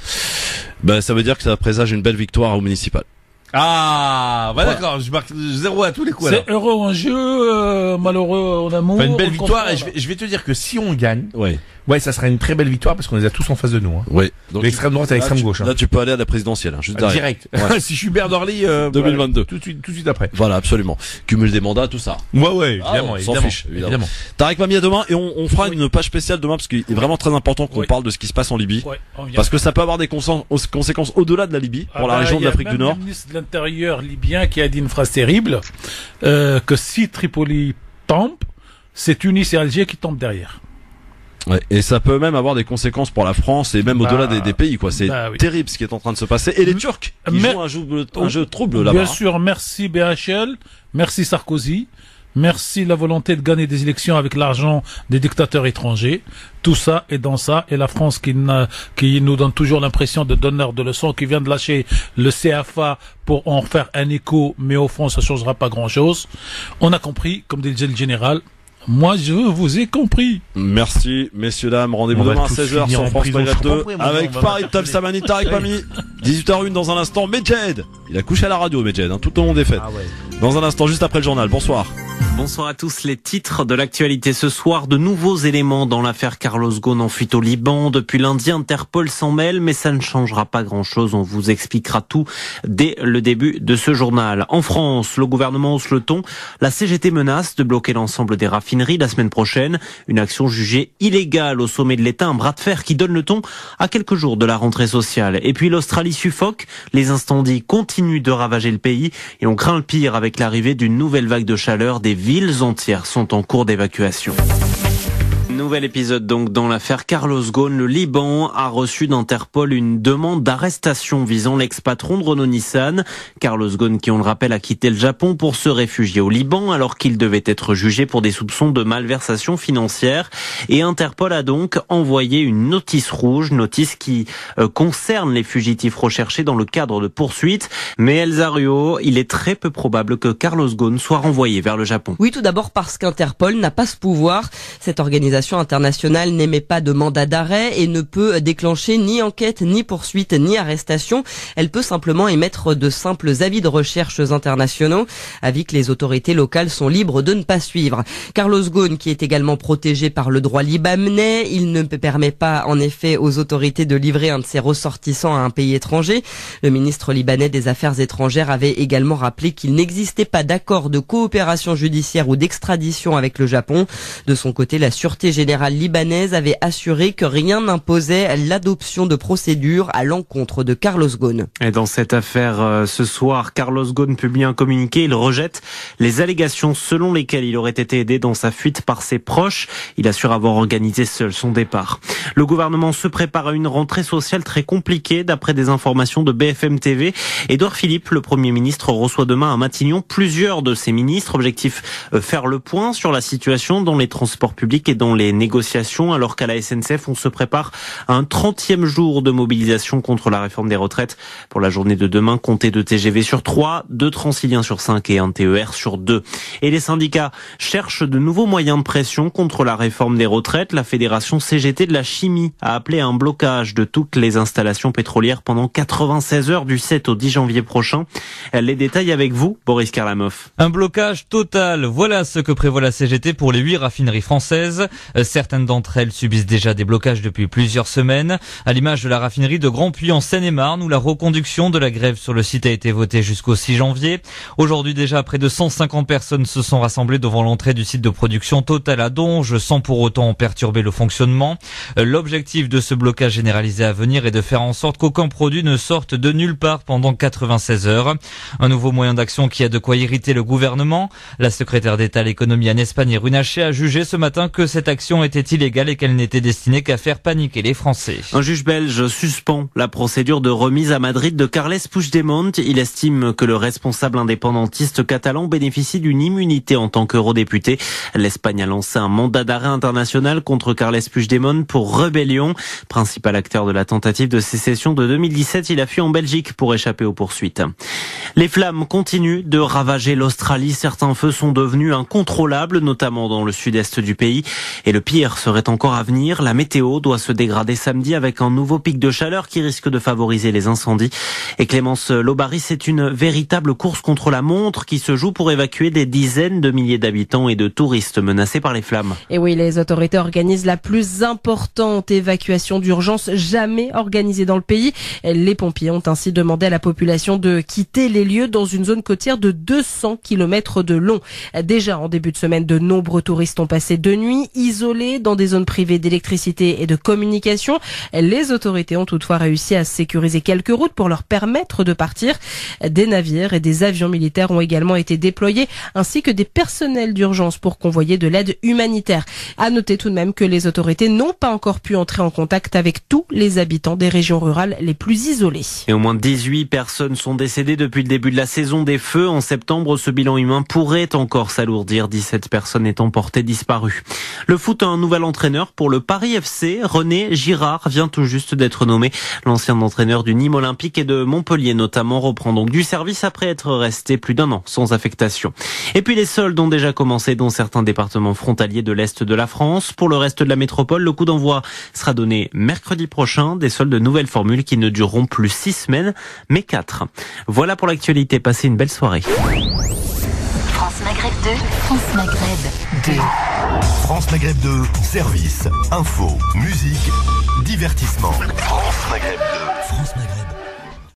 ben ça veut dire que ça présage une belle victoire au municipal. Ah, bah Voilà. d'accord, je marque 0 à tous les coups alors. C'est heureux en jeu, malheureux en amour. Enfin, une belle on victoire comprend, et je vais te dire que si on gagne, Ouais. ouais, ça sera une très belle victoire parce qu'on les a tous en face de nous. Hein. Ouais. Donc L'extrême droite et là, l'extrême tu- gauche. Hein. Là tu peux aller à la présidentielle, hein, juste derrière. Direct. Ouais. si je suis Hubert Dorly, 2022. tout de suite après. Voilà, absolument. Cumul des mandats, tout ça. Ouais, Ah, on s'en fiche, évidemment. Tarek Mami à demain et on fera une page spéciale demain parce qu'il est vraiment très important qu'on Oui. parle de ce qui se passe en Libye. Ouais, on vient. Parce que ça peut avoir des conséquences au-delà de la Libye, pour la bah, région de l'Afrique il y a du même Nord. le ministre de l'Intérieur libyen qui a dit une phrase terrible, que si Tripoli tombe, c'est Tunis et Alger qui tombent derrière. Ouais, et ça peut même avoir des conséquences pour la France et même au-delà des pays, quoi. C'est terrible ce qui est en train de se passer. Et les Turcs qui jouent un jeu trouble là-bas. Bien sûr, merci BHL, merci Sarkozy. Merci la volonté de gagner des élections avec l'argent des dictateurs étrangers. Tout ça est dans ça. Et la France qui nous donne toujours l'impression de donneur de leçons, qui vient de lâcher le CFA pour en faire un écho, mais au fond ça ne changera pas grand-chose. On a compris, comme disait le général. Moi, je vous ai compris. Merci, messieurs, dames. Rendez-vous demain à 16h sur France 2 avec Farid Top Samani, Tariq Pami. 18h01 dans un instant. Medjed. Il a couché à la radio, Medjed, tout au long des fêtes. Ah ouais. Dans un instant, juste après le journal. Bonsoir. Bonsoir à tous. Les titres de l'actualité ce soir. De nouveaux éléments dans l'affaire Carlos Ghosn en fuite au Liban. Depuis lundi, Interpol s'en mêle, mais ça ne changera pas grand-chose. On vous expliquera tout dès le début de ce journal. En France, le gouvernement hausse le ton. La CGT menace de bloquer l'ensemble des raffineries la semaine prochaine. Une action jugée illégale au sommet de l'État. Un bras de fer qui donne le ton à quelques jours de la rentrée sociale. Et puis l'Australie suffoque. Les incendies continuent de ravager le pays et on craint le pire avec l'arrivée d'une nouvelle vague de chaleur. Des villes entières sont en cours d'évacuation. Nouvel épisode donc dans l'affaire Carlos Ghosn. Le Liban a reçu d'Interpol une demande d'arrestation visant l'ex-patron de Renault-Nissan. Carlos Ghosn, qui on le rappelle a quitté le Japon pour se réfugier au Liban alors qu'il devait être jugé pour des soupçons de malversation financière. Et Interpol a donc envoyé une notice rouge, notice qui concerne les fugitifs recherchés dans le cadre de poursuites. Mais Elsa Ruot, il est très peu probable que Carlos Ghosn soit renvoyé vers le Japon. Oui, tout d'abord parce qu'Interpol n'a pas ce pouvoir. Cette organisation internationale n'émet pas de mandat d'arrêt et ne peut déclencher ni enquête, ni poursuite, ni arrestation. Elle peut simplement émettre de simples avis de recherche internationaux, avis que les autorités locales sont libres de ne pas suivre. Carlos Ghosn, qui est également protégé par le droit libanais, il ne permet pas en effet aux autorités de livrer un de ses ressortissants à un pays étranger. Le ministre libanais des Affaires étrangères avait également rappelé qu'il n'existait pas d'accord de coopération judiciaire ou d'extradition avec le Japon. De son côté, la Sûreté générale libanaise avait assuré que rien n'imposait l'adoption de procédures à l'encontre de Carlos Ghosn. Et dans cette affaire, ce soir, Carlos Ghosn publie un communiqué. Il rejette les allégations selon lesquelles il aurait été aidé dans sa fuite par ses proches. Il assure avoir organisé seul son départ. Le gouvernement se prépare à une rentrée sociale très compliquée, d'après des informations de BFM TV. Édouard Philippe, le Premier ministre, reçoit demain à Matignon plusieurs de ses ministres. Objectif, faire le point sur la situation dans les transports publics et dans les négociations, alors qu'à la SNCF, on se prépare à un 30e jour de mobilisation contre la réforme des retraites. Pour la journée de demain, comptez 2 TGV sur 3, 2 Transiliens sur 5 et 1 TER sur 2. Et les syndicats cherchent de nouveaux moyens de pression contre la réforme des retraites. La fédération CGT de la chimie a appelé à un blocage de toutes les installations pétrolières pendant 96 heures du 7 au 10 janvier prochain. Les détails avec vous, Boris Karlamov. Un blocage total, voilà ce que prévoit la CGT pour les 8 raffineries françaises. Certaines d'entre elles subissent déjà des blocages depuis plusieurs semaines, à l'image de la raffinerie de Grand-Puy en Seine-et-Marne, où la reconduction de la grève sur le site a été votée jusqu'au 6 janvier. Aujourd'hui déjà, près de 150 personnes se sont rassemblées devant l'entrée du site de production Total à Donge, sans pour autant perturber le fonctionnement. L'objectif de ce blocage généralisé à venir est de faire en sorte qu'aucun produit ne sorte de nulle part pendant 96 heures. Un nouveau moyen d'action qui a de quoi irriter le gouvernement. La secrétaire d'État à l'économie Agnès Pannier-Runacher a jugé ce matin que cette action était illégale et qu'elle n'était destinée qu'à faire paniquer les Français. Un juge belge suspend la procédure de remise à Madrid de Carles Puigdemont. Il estime que le responsable indépendantiste catalan bénéficie d'une immunité en tant qu'eurodéputé. L'Espagne a lancé un mandat d'arrêt international contre Carles Puigdemont pour rébellion. Principal acteur de la tentative de sécession de 2017, il a fui en Belgique pour échapper aux poursuites. Les flammes continuent de ravager l'Australie. Certains feux sont devenus incontrôlables, notamment dans le sud-est du pays. Et le pire serait encore à venir. La météo doit se dégrader samedi avec un nouveau pic de chaleur qui risque de favoriser les incendies. Et Clémence Lobary, c'est une véritable course contre la montre qui se joue pour évacuer des dizaines de milliers d'habitants et de touristes menacés par les flammes. Et oui, les autorités organisent la plus importante évacuation d'urgence jamais organisée dans le pays. Les pompiers ont ainsi demandé à la population de quitter les lieux dans une zone côtière de 200 km de long. Déjà en début de semaine, de nombreux touristes ont passé 2 nuits isolés isolés dans des zones privées d'électricité et de communication. Les autorités ont toutefois réussi à sécuriser quelques routes pour leur permettre de partir. Des navires et des avions militaires ont également été déployés, ainsi que des personnels d'urgence pour convoyer de l'aide humanitaire. À noter tout de même que les autorités n'ont pas encore pu entrer en contact avec tous les habitants des régions rurales les plus isolées. Et au moins 18 personnes sont décédées depuis le début de la saison des feux. En septembre, ce bilan humain pourrait encore s'alourdir, 17 personnes étant portées disparues. Le foot a un nouvel entraîneur pour le Paris FC. René Girard vient tout juste d'être nommé. L'ancien entraîneur du Nîmes Olympique et de Montpellier notamment reprend donc du service après être resté plus d'1 an sans affectation. Et puis les soldes ont déjà commencé dans certains départements frontaliers de l'Est de la France. Pour le reste de la métropole, le coup d'envoi sera donné mercredi prochain. Des soldes de nouvelles formules qui ne dureront plus 6 semaines, mais 4. Voilà pour l'actualité. Passez une belle soirée. France Maghreb 2, France Maghreb 2. France Maghreb 2, service, info, musique, divertissement. France Maghreb 2. France Maghreb.